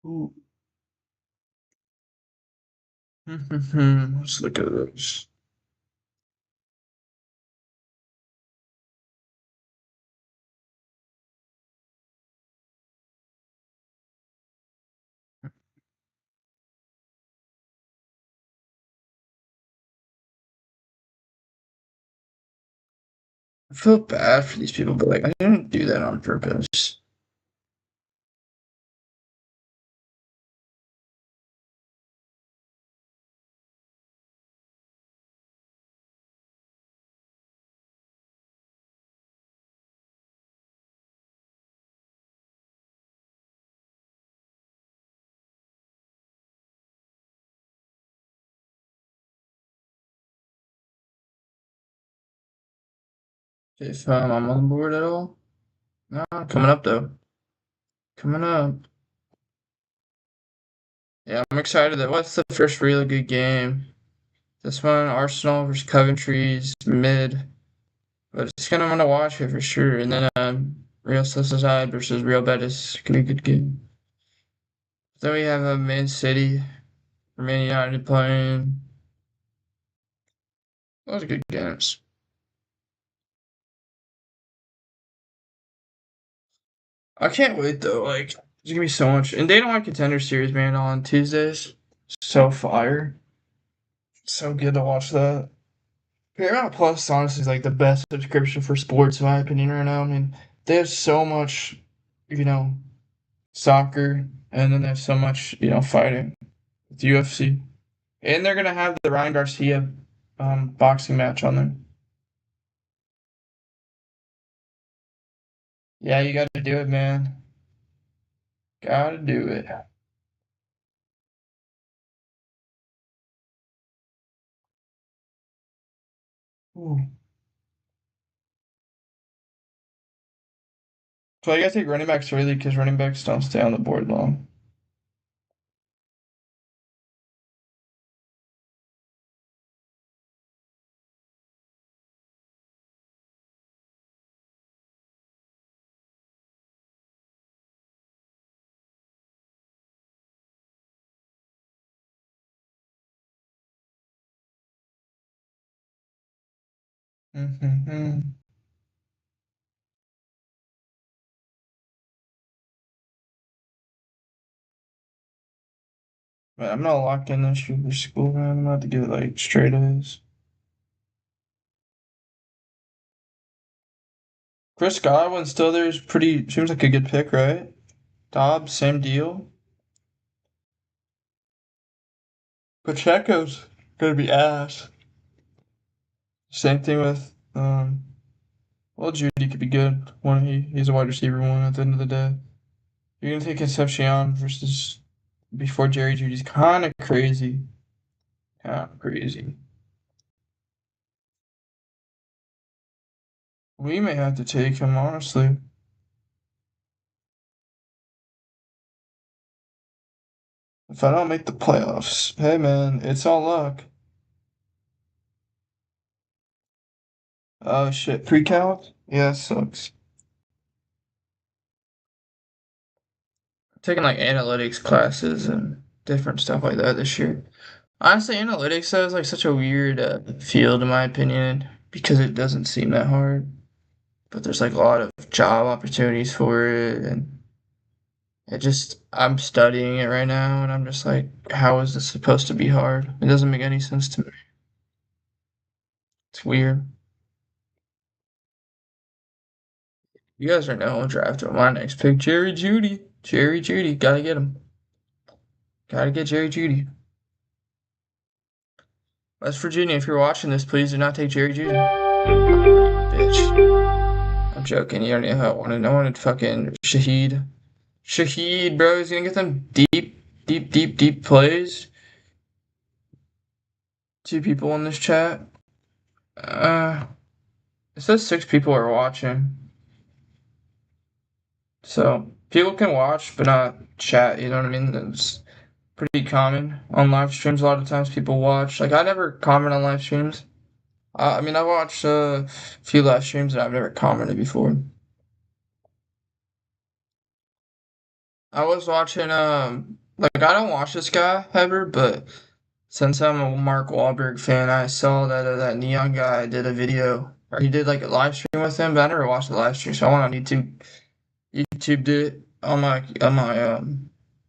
Ooh. Let's look at those. I feel bad for these people, but like I didn't do that on purpose. If I'm on board at all? No, coming up though. Coming up. Yeah, I'm excited that what's the first really good game? This one, Arsenal versus Coventry's mid. But it's gonna want to watch it for sure. And then Real Sociedad versus Real Betis could be a good game. Then we have Man City or Man United playing. Those are good games. I can't wait though. Like, there's gonna be so much. And Day One Contender Series, man, on Tuesdays. So fire. So good to watch that. Paramount Plus honestly is like the best subscription for sports in my opinion right now. I mean, they have so much, you know, soccer, and then they have so much, fighting with UFC, and they're gonna have the Ryan Garcia boxing match on there. Yeah, you got to do it, man. Got to do it. Ooh. So I gotta take running backs early because running backs don't stay on the board long. Mm-hmm. But I'm not locked in this year for school, man. I'm about to get like straight A's. Chris Godwin still there is pretty seems like a good pick, right? Dobbs, same deal. Pacheco's gonna be ass. Same thing with well Judy could be good. He's a wide receiver one at the end of the day. You're gonna take Concepcion versus before Jerry Judy's kinda crazy. Kinda crazy. We may have to take him, honestly. If I don't make the playoffs. Hey man, it's all luck. Oh shit, pre-cal? Yeah, it sucks. Taking like analytics classes and different stuff like that this year. Honestly, analytics is like such a weird field in my opinion because it doesn't seem that hard, but there's like a lot of job opportunities for it, and it just I'm studying it right now, and I'm just like, how is this supposed to be hard? It doesn't make any sense to me. It's weird. You guys are now drafting my next pick, Jerry Judy. Jerry Judy, gotta get him. Gotta get Jerry Judy. West Virginia, if you're watching this, please do not take Jerry Judy. Bitch. I'm joking. You don't know how I wanted. I wanted fucking Shaheed. Shaheed, bro, he's gonna get them deep plays. Two people in this chat. Uh, it says 6 people are watching. So people can watch, but not chat. You know what I mean? It's pretty common on live streams. A lot of times people watch. Like I never comment on live streams. I mean, I watched a few live streams and I've never commented before. I was watching like I don't watch this guy ever, but since I'm a Mark Wahlberg fan, I saw that that Neon guy did a video or he did like a live stream with him, but I never watched the live stream, so I went on YouTube. YouTube did it on my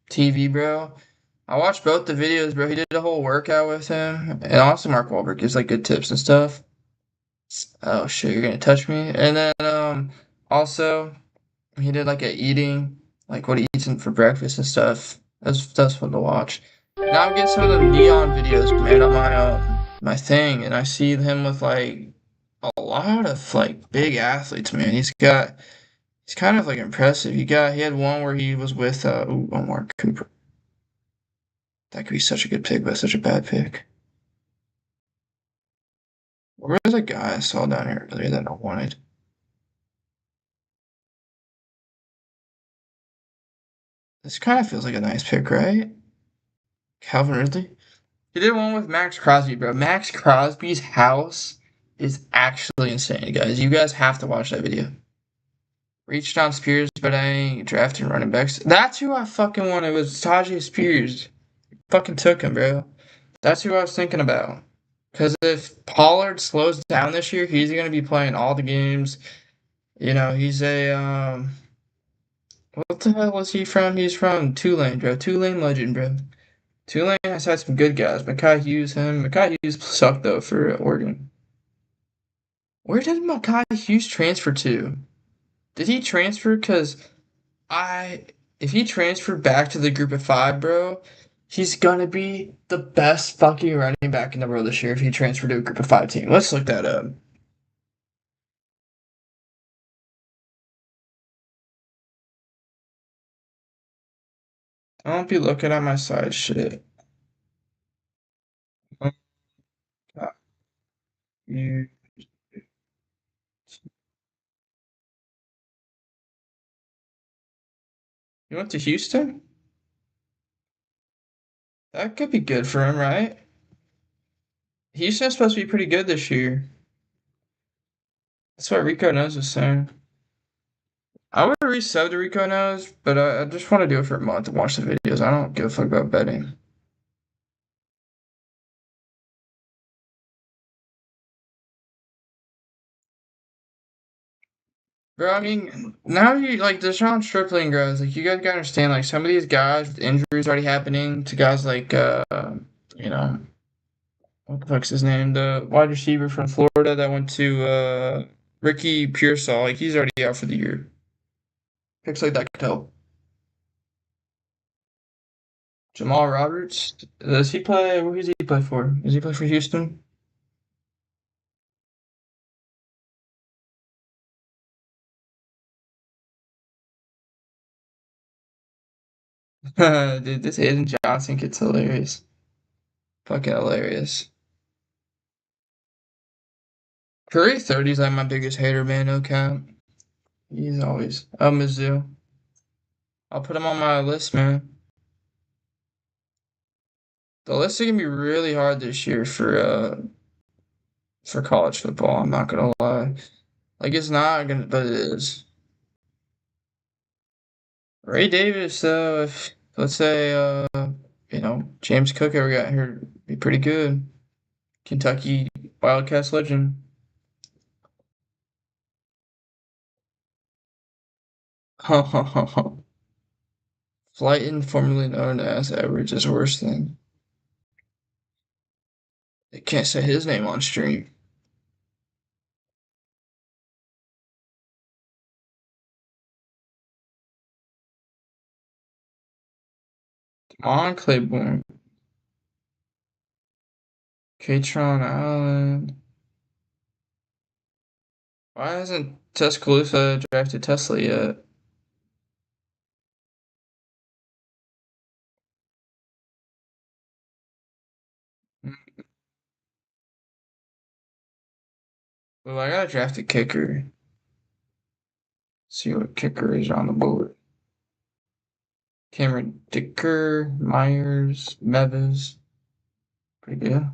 TV, bro. I watched both the videos, bro. He did a whole workout with him, and also Mark Wahlberg gives like good tips and stuff. Oh shit, you're gonna touch me. And then also he did like a eating, like what he eats for breakfast and stuff. That's fun to watch. Now I'm getting some of the neon videos, man, on my thing, and I see him with like a lot of like big athletes, man. He's kind of like impressive. He had one where he was with Omar Cooper. That could be such a good pick, but such a bad pick. Where was the guy I saw down here earlier that I wanted? This kind of feels like a nice pick, right? Calvin Ridley. He did one with Max Crosby, bro. Max Crosby's house is actually insane, guys. You guys have to watch that video. Reached on Spears, but I ain't drafting running backs. That's who I fucking wanted. Was Tajay Spears. Fucking took him, bro. That's who I was thinking about. Because if Pollard slows down this year, he's gonna be playing all the games. You know, he's a what the hell was he from? He's from Tulane, bro. Tulane legend, bro. Tulane has had some good guys. Makai Hughes, him. Makai Hughes sucked though for Oregon. Where did Makai Hughes transfer to? Did he transfer? Cause I, if he transferred back to the group of five, bro, he's gonna be the best fucking running back in the world this year if he transferred to a group of five team. Let's look that up. I won't be looking at my side shit. You He went to Houston? That could be good for him, right? Houston's supposed to be pretty good this year. That's what Rico knows was saying. I would resub to Rico knows, but I just want to do it for a month and watch the videos. I don't give a fuck about betting. Bro, I mean, now you like Deshaun Stripling guys, like you guys gotta understand, like some of these guys with injuries already happening to guys like you know, what the fuck's his name? The wide receiver from Florida that went to Ricky Pearsall, like he's already out for the year. Picks like that could help. Jamal Roberts, does he play? Who does he play for? Does he play for Houston? Dude, this Aiden Johnson gets hilarious. Fucking hilarious. Curry 30 is like my biggest hater, man. No cap. He's always Mizzou. I'll put him on my list, man. The list is gonna be really hard this year for college football. I'm not gonna lie. Like it's not gonna, but it is. Ray Davis, though, if let's say James Cook ever got here, be pretty good. Kentucky Wildcats legend. Flighton, formerly known as Average, is worse than. They can't say his name on stream. Come on, Claiborne. Katron Allen. Why hasn't Tuscaloosa drafted Tesla yet? Well, I gotta draft a kicker. See what kicker is on the board. Cameron Dicker, Myers, Mevis. Pretty good.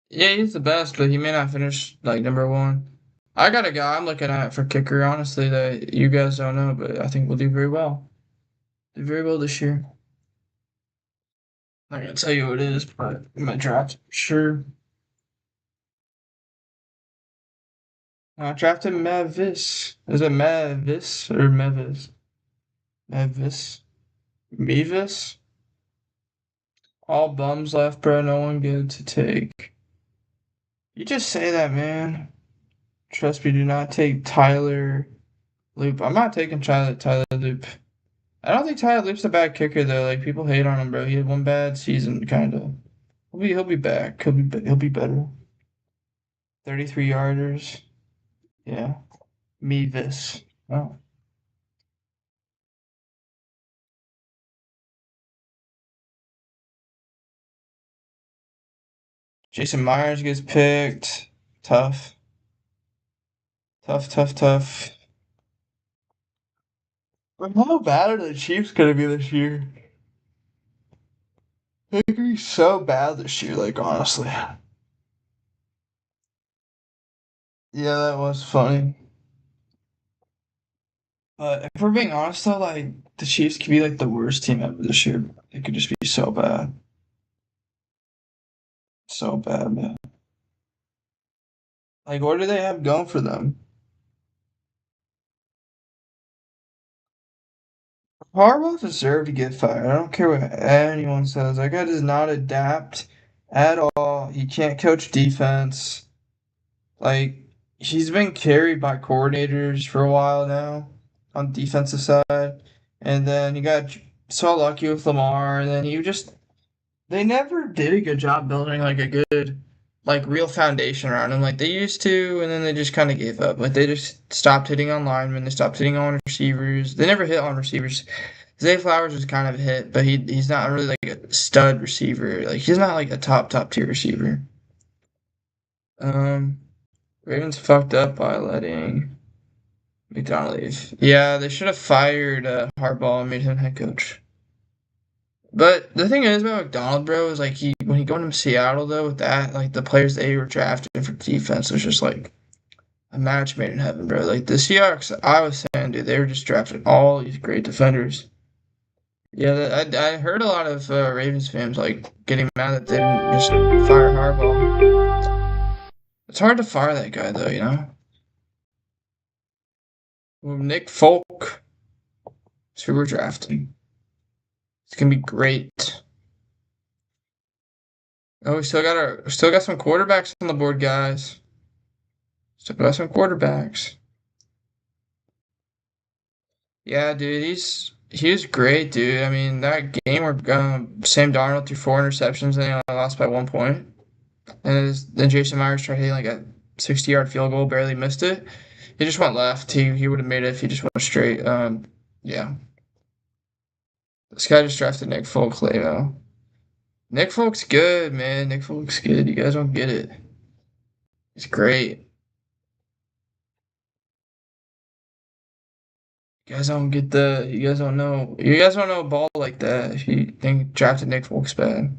Yeah, he's the best, but he may not finish like number one. I got a guy I'm looking at for kicker, honestly, that you guys don't know, but I think will do very well. Do very well this year. I'm not gonna tell you who it is, but in my draft, for sure. I drafted Mavis. Is it Mavis or Mevis? Mevis. Mevis? All bums left, bro. No one good to take. You just say that, man. Trust me, do not take Tyler Loop. I'm not taking Tyler Loop. I don't think Tyler Loop's a bad kicker though. Like people hate on him, bro. He had one bad season, kind of. He'll be back. He'll be better. 33 yarders. Yeah. Mevis. Oh. Jason Myers gets picked. Tough. Tough, tough, tough. But how bad are the Chiefs gonna be this year? They're gonna be so bad this year, like honestly. Yeah, that was funny. But if we're being honest though, like the Chiefs could be like the worst team ever this year. It could just be so bad. So bad, man. Like what do they have going for them? Harbaugh deserved to get fired. I don't care what anyone says. That guy does not adapt at all. He can't coach defense. Like he's been carried by coordinators for a while now on the defensive side, and then he got so lucky with Lamar, and then he just they never did a good job building like a good like real foundation around him like they used to, and then they just kind of gave up. Like they just stopped hitting on linemen, they stopped hitting on receivers. They never hit on receivers. Zay Flowers was kind of a hit, but he's not really like a stud receiver. Like he's not like a top tier receiver. Um, Ravens fucked up by letting McDonald leave. Yeah, they should have fired Harbaugh and made him head coach. But the thing is about McDonald, bro, is like he when he going to Seattle though with that, like the players they were drafted for defense was just like a match made in heaven, bro. Like the Seahawks, I was saying, dude, they were just drafting all these great defenders. Yeah, I heard a lot of Ravens fans like getting mad that they didn't just fire Harbaugh. It's hard to fire that guy though, you know. Well, Nick Folk, is who we're drafting. It's gonna be great. Oh, we still got some quarterbacks on the board, guys. Still got some quarterbacks. Yeah, dude, he was great, dude. I mean, that game where Sam Darnold threw 4 interceptions and they only lost by 1 point, and then Jason Myers tried hitting like a 60-yard field goal, barely missed it. He just went left. He would have made it if he just went straight. Yeah. This guy just drafted Nick Folk, Leo. Nick Folk's good, man. Nick Folk's good. You guys don't get it. He's great. You guys don't know. You guys don't know ball like that if you think drafted Nick Folk's bad.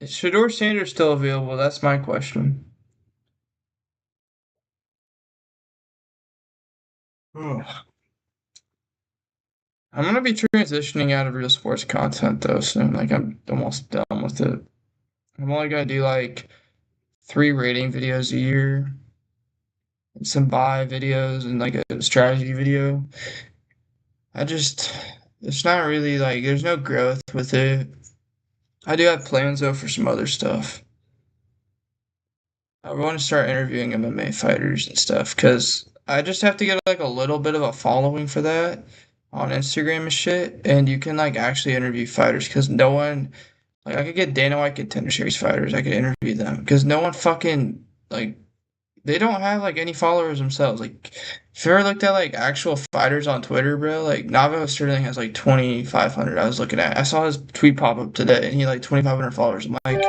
Is Shador Sanders still available? That's my question. Ugh. I'm gonna be transitioning out of real sports content though soon. Like I'm almost done with it. I'm only gonna do like 3 rating videos a year, and some buy videos, and like a strategy video. I just it's not really like there's no growth with it. I do have plans though for some other stuff. I want to start interviewing MMA fighters and stuff because I just have to get like a little bit of a following for that on Instagram and shit. And you can like actually interview fighters because no one like I could get Dana White Contender Series fighters. I could interview them because no one fucking like they don't have like any followers themselves. Like if you ever looked at like actual fighters on Twitter, bro, like Navo Sterling has like 2,500. I was looking at. I saw his tweet pop up today, and he had like 2,500 followers. I'm like,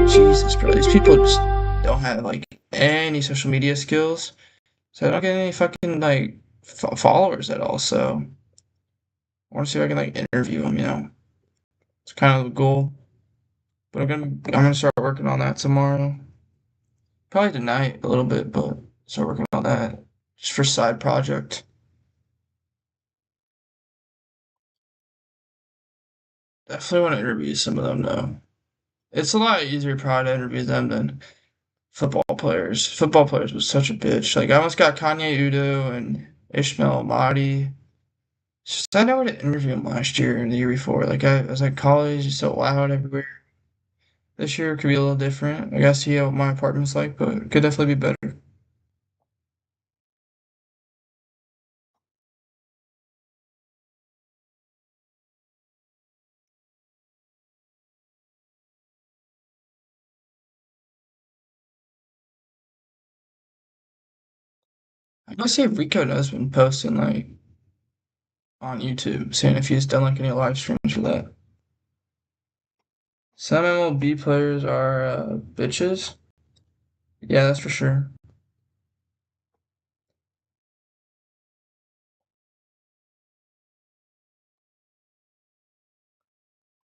Jesus, bro, these people just don't have like any social media skills, so I don't get any fucking like followers at all. So I want to see if I can like interview them. You know, it's kind of the goal. But I'm gonna start working on that tomorrow. Probably tonight a little bit, but start working on that just for side project. Definitely want to interview some of them though. It's a lot easier probably to interview them than football players. Football players was such a bitch. Like I almost got Kanye Udo and Ishmael Mahdi. It's just I know how to interview him last year and the year before. Like I was at college, it's so loud everywhere. This year could be a little different. I gotta see how my apartment's like, but it could definitely be better. I gotta see if Rico has been posting like on YouTube, seeing if he's done like any live streams for that. Some MLB players are bitches. Yeah, that's for sure.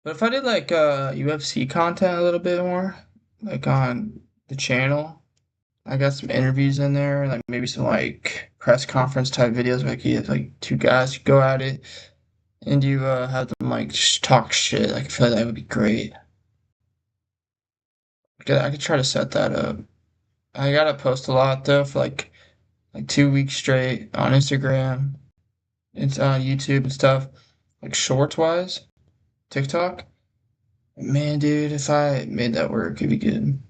But if I did like UFC content a little bit more, like on the channel, I got some interviews in there, like maybe some like press conference type videos where I could get like 2 guys go at it and you have them like just talk shit. Like I feel like that would be great. I could try to set that up. I gotta post a lot though for like 2 weeks straight on Instagram. It's on YouTube and stuff, like shorts wise, TikTok. Man, dude, if I made that work, it'd be good.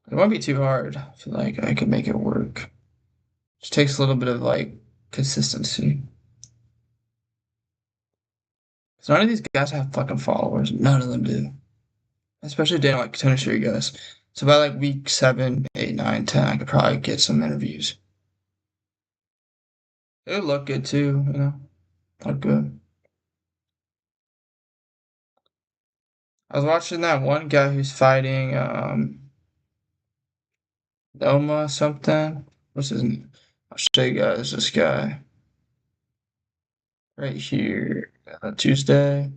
It won't be too hard. I feel like I could make it work. Just takes a little bit of like consistency. 'Cause none of these guys have fucking followers. None of them do. Especially Dana like Tennessee guys. So by like week 7, 8, 9, 10, I could probably get some interviews. It would look good too, you know. Look good. I was watching that one guy who's fighting Noma something. What's his name? I'll show you guys this guy right here. Tuesday.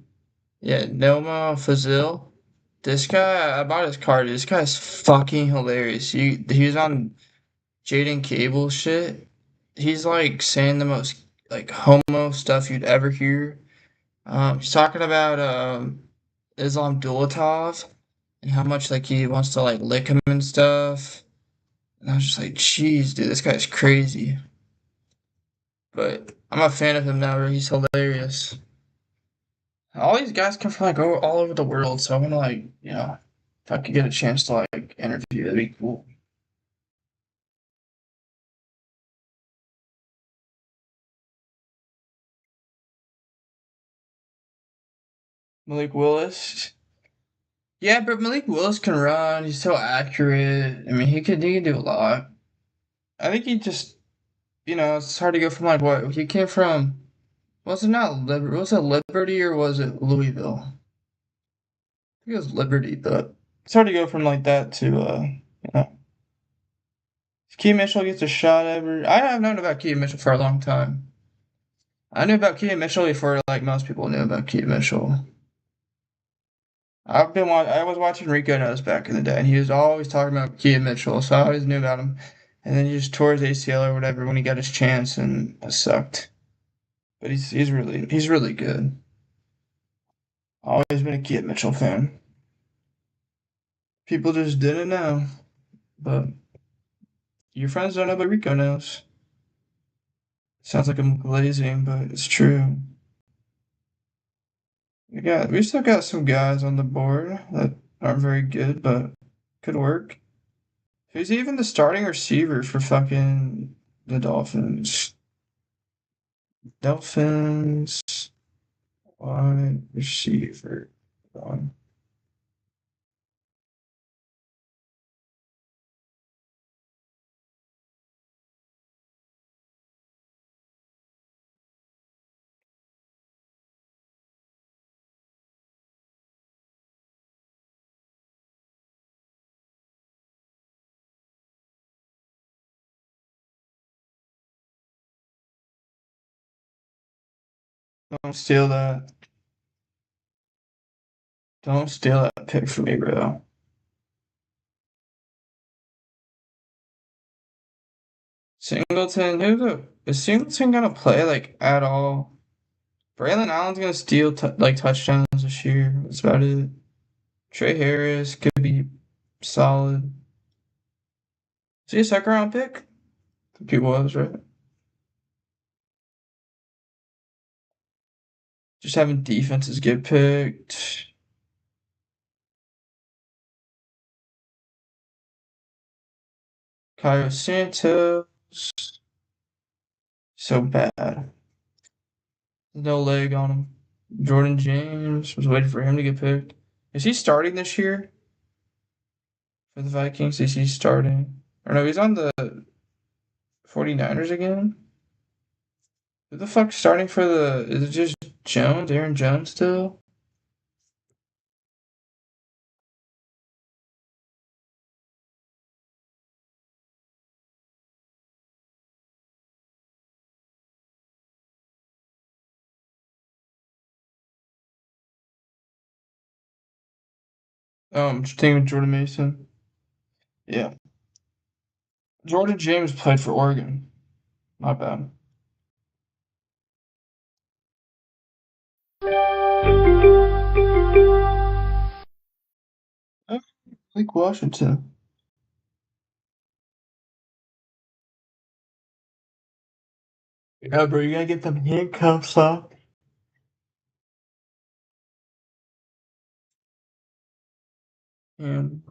Yeah, Noma Fazil. This guy, I bought his card. This guy's fucking hilarious. He was on Jaden Cable shit. He's like saying the most like homo stuff you'd ever hear. He's talking about Islam Dulatov and how much like he wants to like lick him and stuff. And I was just like, jeez, dude, this guy's crazy. But I'm a fan of him now, bro. He's hilarious. All these guys come from like all over the world, so I want to like, if I could get a chance to like interview, that'd be cool. Malik Willis. Yeah, but Malik Willis can run. He's so accurate. I mean, he can do a lot. I think he just, it's hard to go from like what he came from. Was it not Was it Liberty or was it Louisville? I think it was Liberty, but it's hard to go from like that to if Key Mitchell gets a shot ever. I have known about Key Mitchell for a long time. I knew about Key Mitchell before like most people knew about Key Mitchell. I was watching Rico Knows back in the day, and he was always talking about Key Mitchell, so I always knew about him. And then he just tore his ACL or whatever when he got his chance, and it sucked. But he's really good. Always been a Key Mitchell fan. People just didn't know, but your friends don't know, but Rico knows. Sounds like I'm glazing, but it's true. We still got some guys on the board that aren't very good, but could work. Who's even the starting receiver for fucking the Dolphins? Dolphins wide receiver. Hold Don't steal that. Don't steal that pick from me, bro. Singleton, is Singleton gonna play like at all? Braylon Allen's gonna steal like touchdowns this year. That's about it. Trey Harris could be solid. Is he a second round pick? I think he was, right? Just having defenses get picked. Caio Santos. So bad. No leg on him. Jordan James was waiting for him to get picked. Is he starting this year for the Vikings? Is he starting? Or no, he's on the 49ers again? Who the fuck's starting for the. Is it just Jones? Aaron Jones still? Just thinking of Jordan Mason. Yeah. Jordan James played for Oregon. Not bad. Oh, Lake Washington. Yeah, bro, you gotta get them handcuffs off. And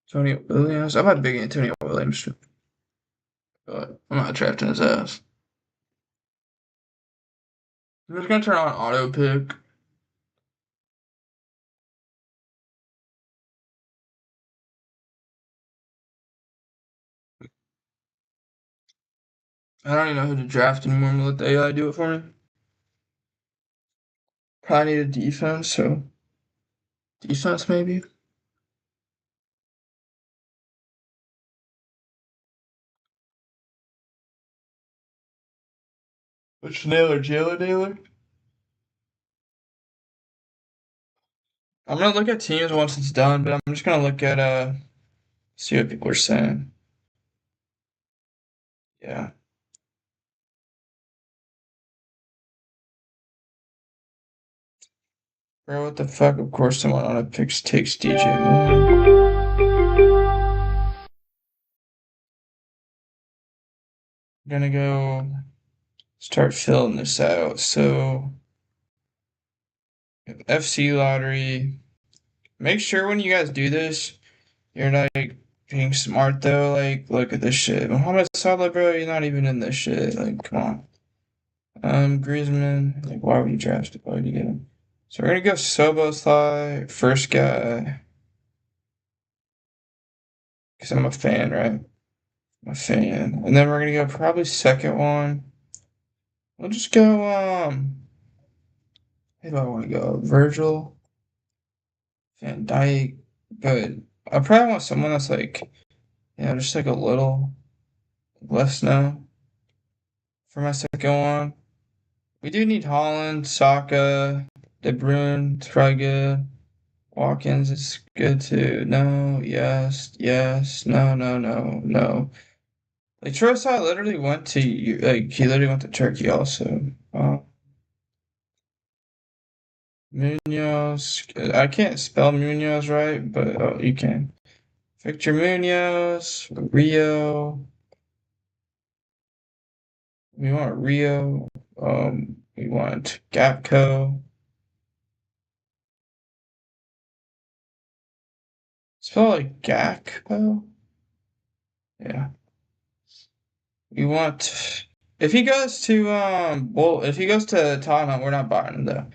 Antonio Williams. I'm not big Antonio Williams, but I'm not drafting his ass. I'm just gonna turn on auto pick. I don't even know who to draft anymore. I'm gonna let the AI do it for me. Probably need a defense, so defense maybe. Which Naylor? Jalen Naylor? I'm gonna look at teams once it's done, but I'm just gonna look at see what people are saying. Yeah. Bro, what the fuck? Of course someone on a picks takes DJ Moore. I'm gonna go start filling this out. So FC lottery. Make sure when you guys do this, you're not like being smart though. Like, look at this shit. Mohamed Salah, bro, you're not even in this shit. Like, come on. Griezmann. Like, why would you draft it? Why would you get him? So we're gonna go Szoboszlai, first guy, because I'm a fan, right? I'm a fan. And then we're gonna go probably second one. We'll just go, who do I want to go? Virgil, Van Dyke. But I probably want someone that's like, just like a little less known for my second one. We do need Holland, Saka, De Bruyne. It's probably good. Watkins is good too. No, yes, yes, no, no, no, no. Like Trossard literally went to he literally went to Turkey also. Munoz. I can't spell Munoz right, but you can. Victor Munoz, Rio. We want Rio. We want Gapco. Spell like Gakpo. Yeah. We want. If he goes to if he goes to Tottenham, we're not buying him though.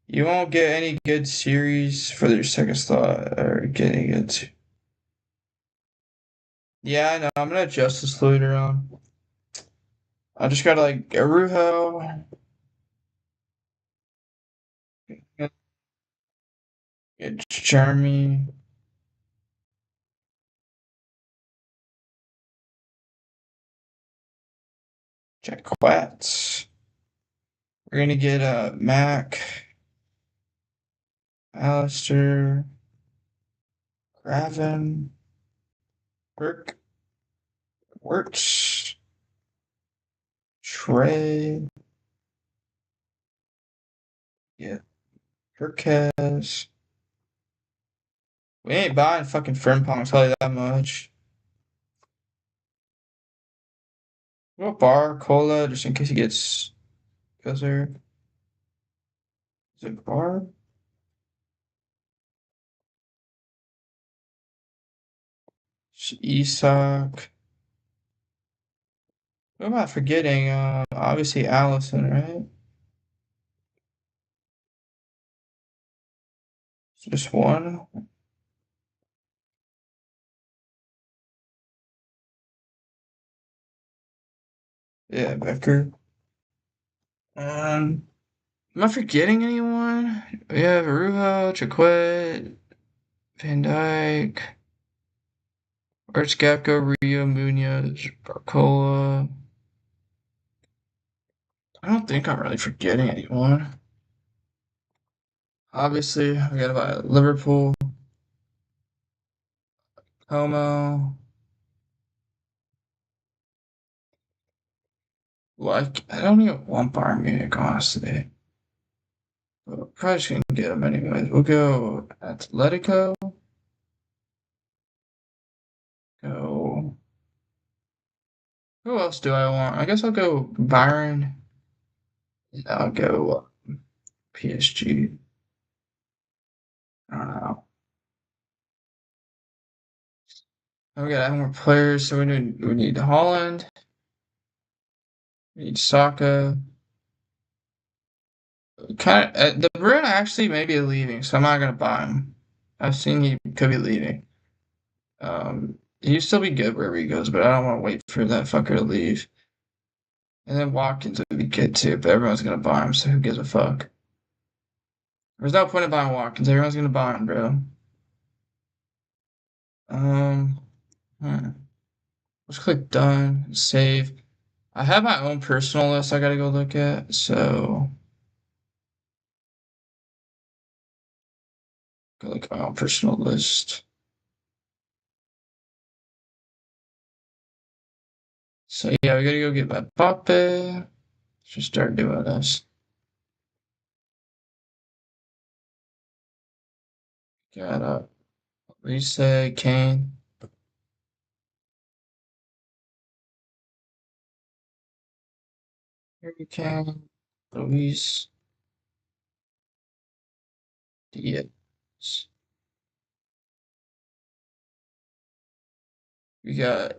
You won't get any good series for their second slot or getting it. Yeah, I know. I'm gonna adjust this later on. I just gotta like Arujo. Get Jeremy. Jacquets. We're gonna get Mac, Alistair, Graven, Kirk, Wirtz, Trey. Yeah, Kirkes. We ain't buying fucking Frimpong, I'll tell you that much. What Bar, Cola, just in case he goes there. Is it Bar? Isak. Who am I forgetting? Obviously Allison, right? Just one. Yeah, Becker. Am I forgetting anyone? We have Arujo, Chiquet, Van Dyke, Archgapco, Rio, Munoz, Barcola. I don't think I'm really forgetting anyone. Obviously, we gotta buy Liverpool, Como. Like, I don't even want Bayern Munich, honestly. But probably just gonna get them anyways. We'll go Atletico. Go. Who else do I want? I guess I'll go Byron. I'll go PSG. I don't know. We gotta add more players, so we need Holland. We need Saka. Kind of, De Bruyne actually may be leaving, so I'm not gonna buy him. I've seen he could be leaving. He'd still be good wherever he goes, but I don't want to wait for that fucker to leave. And then Watkins would be good too, but everyone's gonna buy him, so who gives a fuck? There's no point in buying Watkins. Everyone's gonna buy him, bro. Um, hmm. Let's click done, save. I have my own personal list I gotta go look at, so go look at my own personal list. So yeah, we gotta go get Mbappe. Let's just start doing this. Got Lisa, Kane, Harry Kane, Luis, Diaz. We got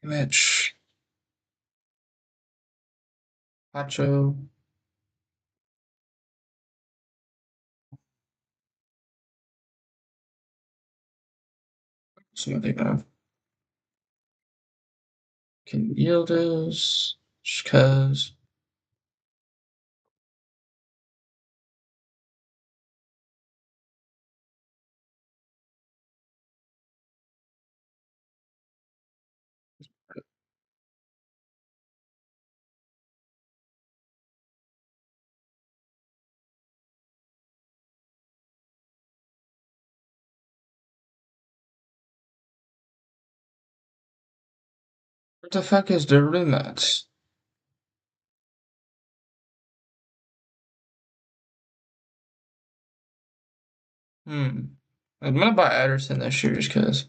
Mitch, Pacho, something of Can Yildiz, Shkaz. What the fuck is the rematch? Hmm. I'm gonna buy Ederson this year just because.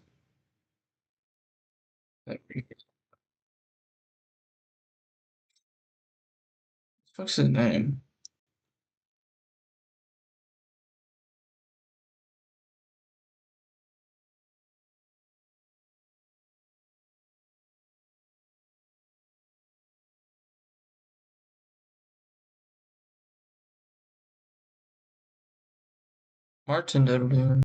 What's his name? Martin Dedeblum.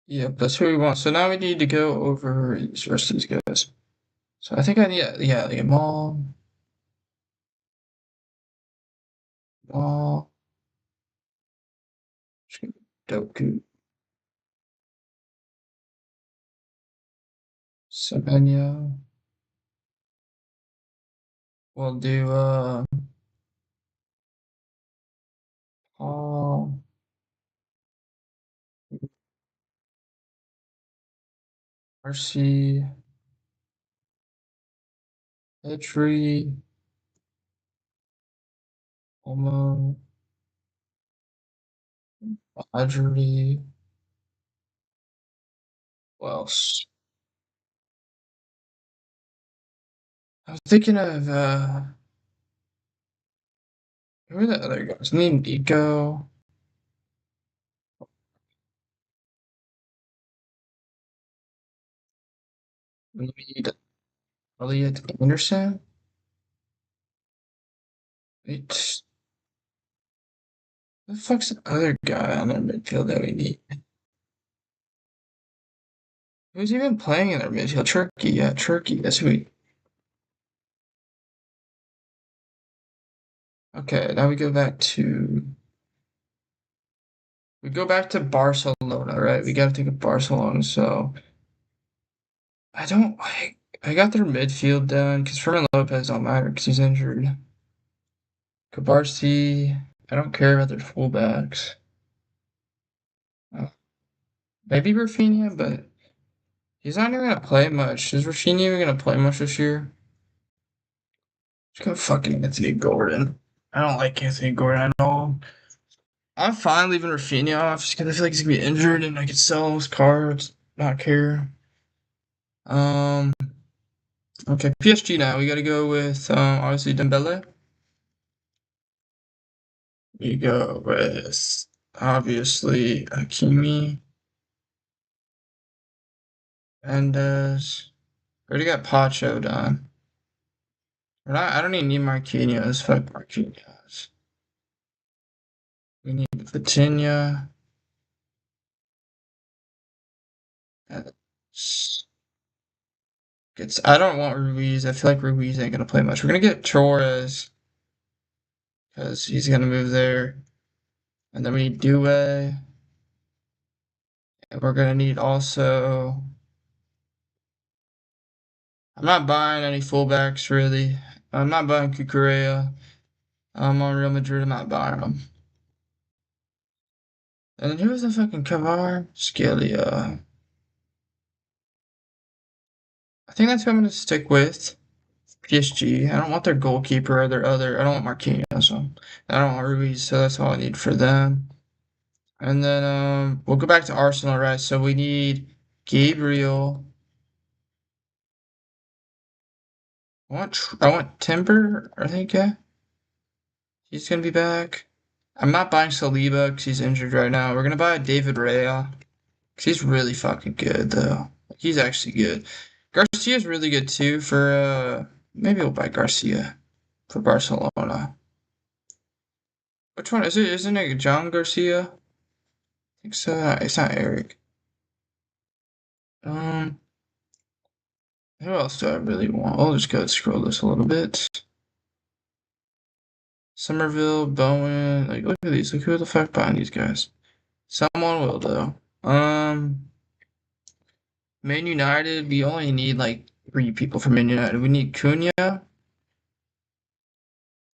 Yep, that's who we want. So now we need to go over the rest of these guys. So I think I need, yeah, the Mall, Doku, Semenya. We'll do Paul, Marcy, Petri, Olmo, Audrey. Who else? I was thinking of who are the other guys? Need Nico. We need Elliot Anderson. Wait, the fuck's the other guy on their midfield that we need? Who's even playing in their midfield? Turkey, yeah, Turkey. That's who we. Okay, now we go back to Barcelona, right? We gotta think of Barcelona. So I don't. I got their midfield done because Fermin Lopez don't matter because he's injured. Kabarsi. I don't care about their fullbacks. Uh, maybe Rafinha, but he's not even gonna play much. Is Rafinha even gonna play much this year? Just go fucking Anthony Gordon. I don't like Anthony Gordon at all. I'm fine leaving Rafinha off just because I feel like he's gonna be injured and I could sell his cards. Not care. Um. Okay, PSG now. We gotta go with obviously Dembele. We go with obviously Hakimi, Mendes. Already got Pacho done. I don't even need Marquinhos. Fuck Marquinhos. We need Vitinha. I don't want Ruiz. I feel like Ruiz ain't gonna play much. We're gonna get Torres because he's gonna move there. And then we need Due. And we're gonna need also. I'm not buying any fullbacks really. I'm not buying Cucurella. I'm on Real Madrid. I'm not buying them. And then who's the fucking Cavar? Scalia. I think that's who I'm gonna stick with. PSG. I don't want their goalkeeper or their other. I don't want Marquinhos. So I don't want Ruiz. So that's all I need for them. And then we'll go back to Arsenal, right? So we need Gabriel. I want Timber. I think he's gonna be back. I'm not buying Saliba because he's injured right now. We're gonna buy David Raya because he's really fucking good though. He's actually good. Garcia's really good too. For maybe we'll buy Garcia for Barcelona. Which one is it? Isn't it John Garcia? I think so. It's not Eric. Um, who else do I really want? I'll just go scroll this a little bit. Somerville, Bowen, like look at these. Like who the fuck buying these guys? Someone will though. Man United, we only need like 3 people from Man United. We need Cunha,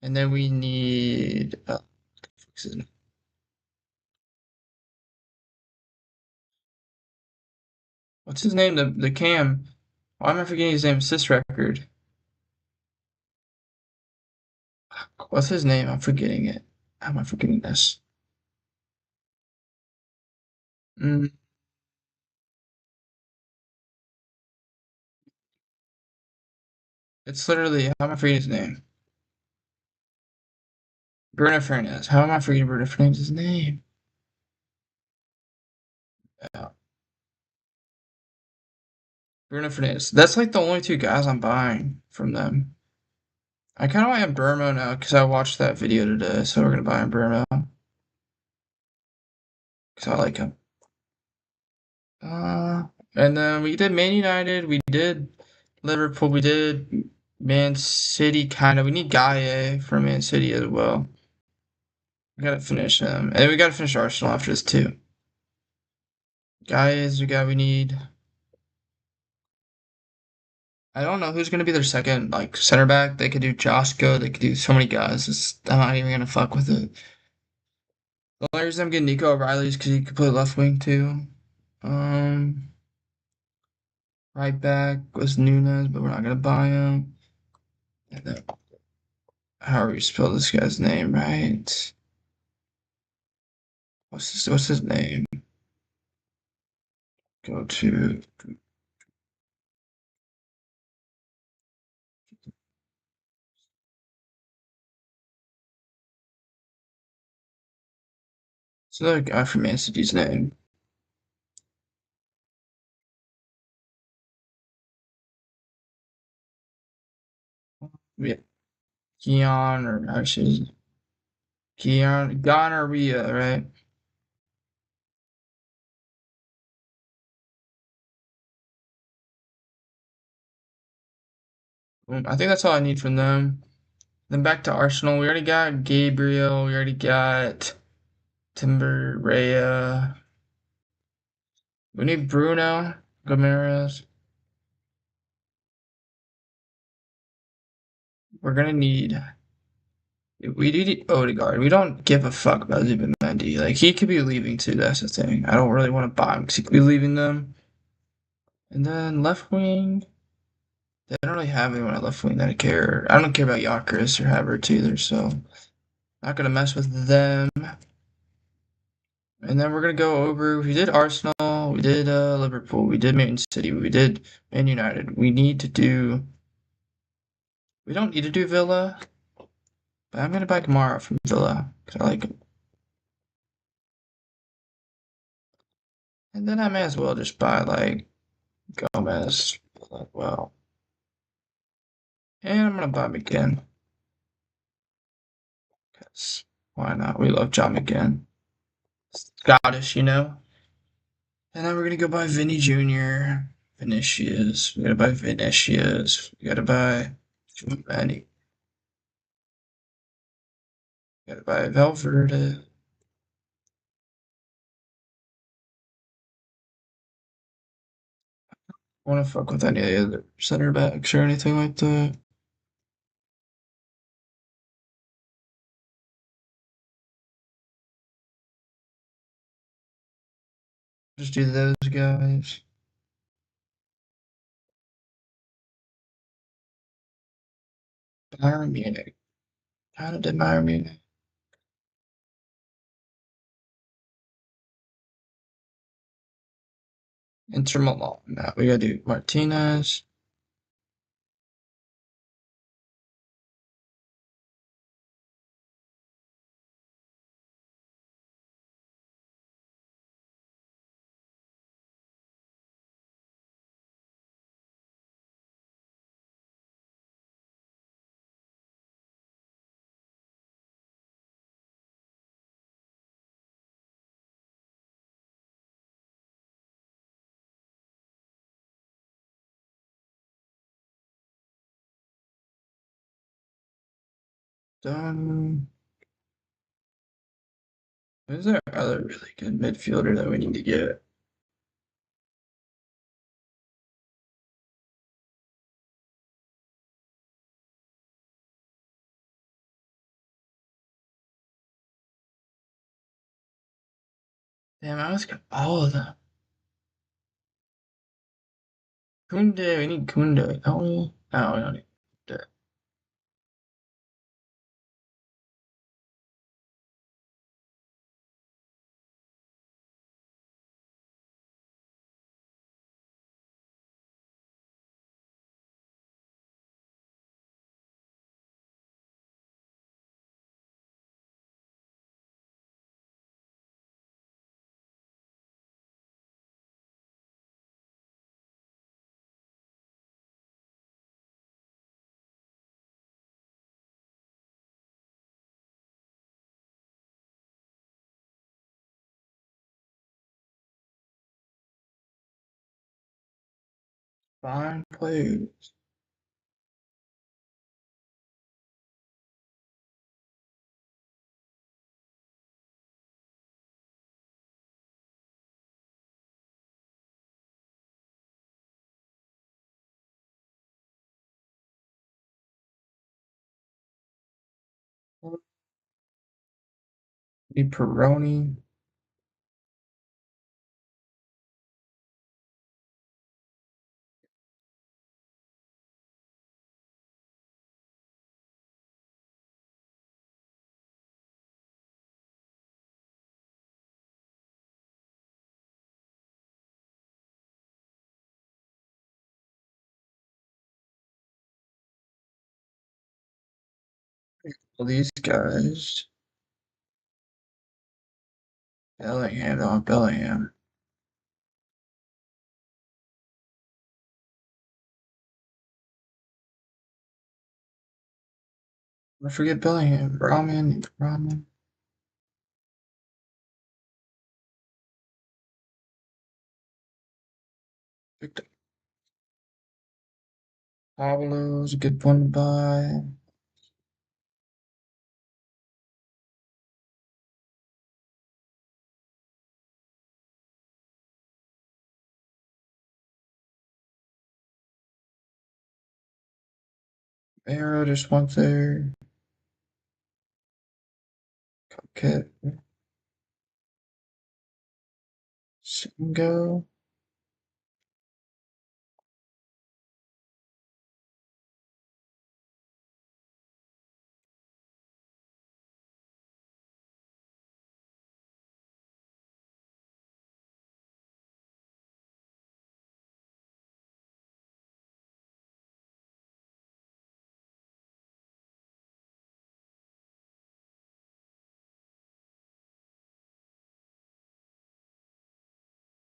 and then we need what's his name? The Cam. Why am I forgetting his name? Assist record. What's his name? I'm forgetting it. How am I forgetting this? Mm, it's literally how am I forgetting his name? Bruno Fernandes. How am I forgetting Bruno Fernandes' name? Yeah. Bruno Fernandes. That's like the only 2 guys I'm buying from them. I kind of want Burmo now because I watched that video today, so we're gonna buy Burmo because I like him. And then we did Man United, we did Liverpool, we did Man City, kind of. We need Gaia from Man City as well. We gotta finish him, and we gotta finish Arsenal after this too. Gaia is the guy we need. I don't know who's gonna be their second like center back. They could do Josko. They could do so many guys. I'm not even gonna fuck with it. The only reason I'm getting Nico O'Reilly is because he could play left wing too. Um, right back was Nunes, but we're not gonna buy him. And then, how do we spell this guy's name right? What's his name? Go to it's another guy from Man City's name. Yeah, Keon or actually Keon Gonorrhea, right? I think that's all I need from them. Then back to Arsenal. We already got Gabriel. We already got Timber Raya. We need Bruno Gomes. We're gonna need. We need Odegaard. We don't give a fuck about Zubimendi. Like he could be leaving too. That's the thing. I don't really want to buy him because he could be leaving them. And then left wing. They don't really have anyone at left wing that I care. I don't care about Gyökeres or Havertz either. So not gonna mess with them. And then we're gonna go over. We did Arsenal. We did Liverpool. We did Man City. We did Man United. We need to do. We don't need to do Villa. But I'm gonna buy Kamara from Villa because I like him. And then I may as well just buy like Gomez as well. And I'm gonna buy McGinn. Because why not? We love John McGinn. Scottish, you know? And then we're gonna go buy Vinny Jr. Vinicius. We gotta buy Vinicius. We gotta buy Giovanni. We gotta buy Valverde. Want to fuck with any of the other center backs or anything like that. Just do those guys. Bayern Munich. How did Bayern Munich? Inter Milan. Now we gotta do Martinez. Done. Who's our other really good midfielder that we need to get? Damn, I was got all of them. Kunde, we need Kunde, don't we? No, we don't need Kunde. Fine players. Need Peroni. All these guys. Bellingham, don't Bellingham. I forget Bellingham. Ramen. Victor Pablo's a good one to buy. Arrow just went there. Coquette. Singo.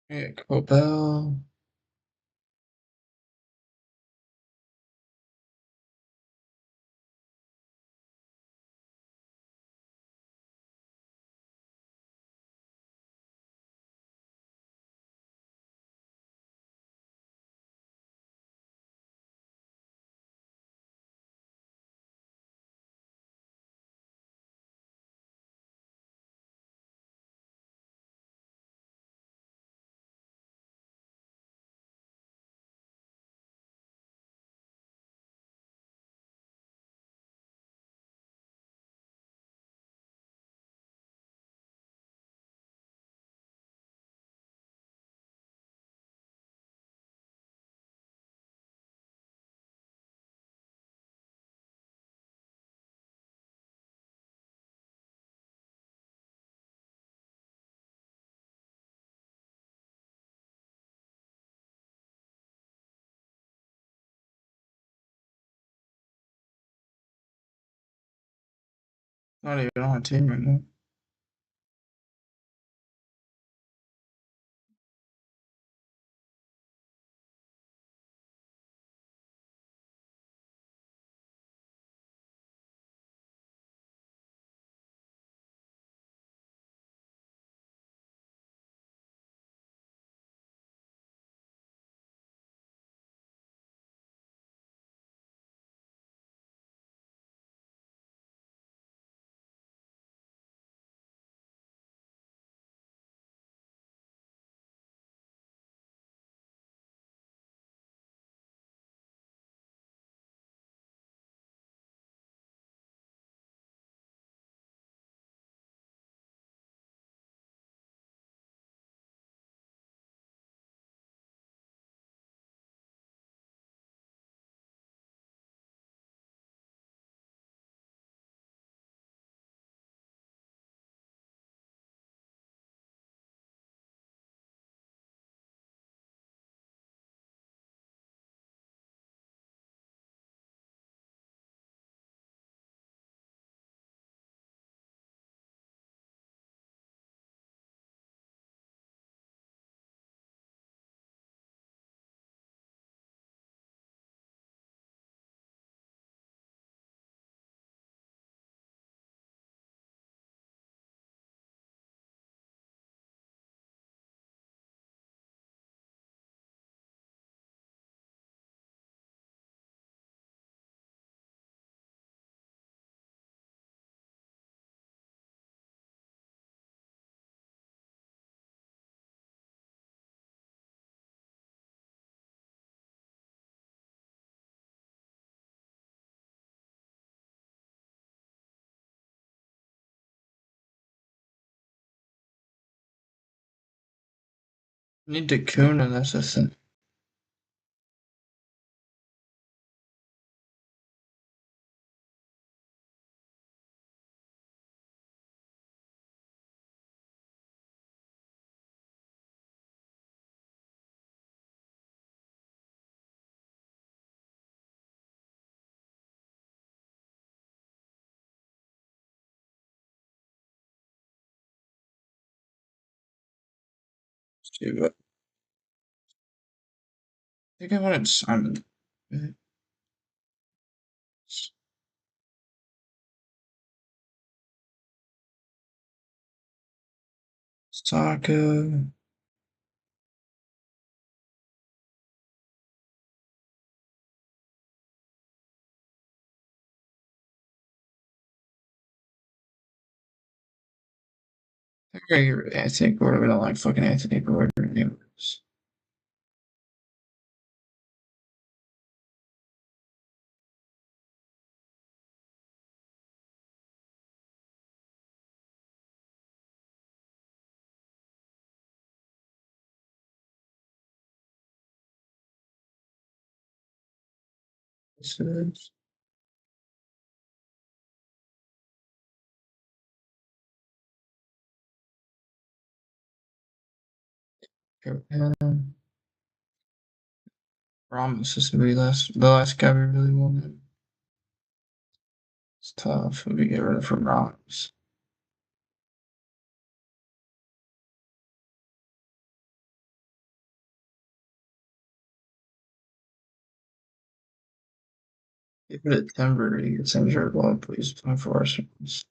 Yeah, Cobell. Not even on a team right now. Need to Kuna, that's the thing. Let's do it. I think I wanted Simon. Saka. I think Gordon. We don't like fucking Anthony Gordon anyways. This is Japan. Ramos is gonna be the last guy we really wanted. It's tough if we get rid of from Ramos. Give it a Timber, he gets injured while he plays 24 hours.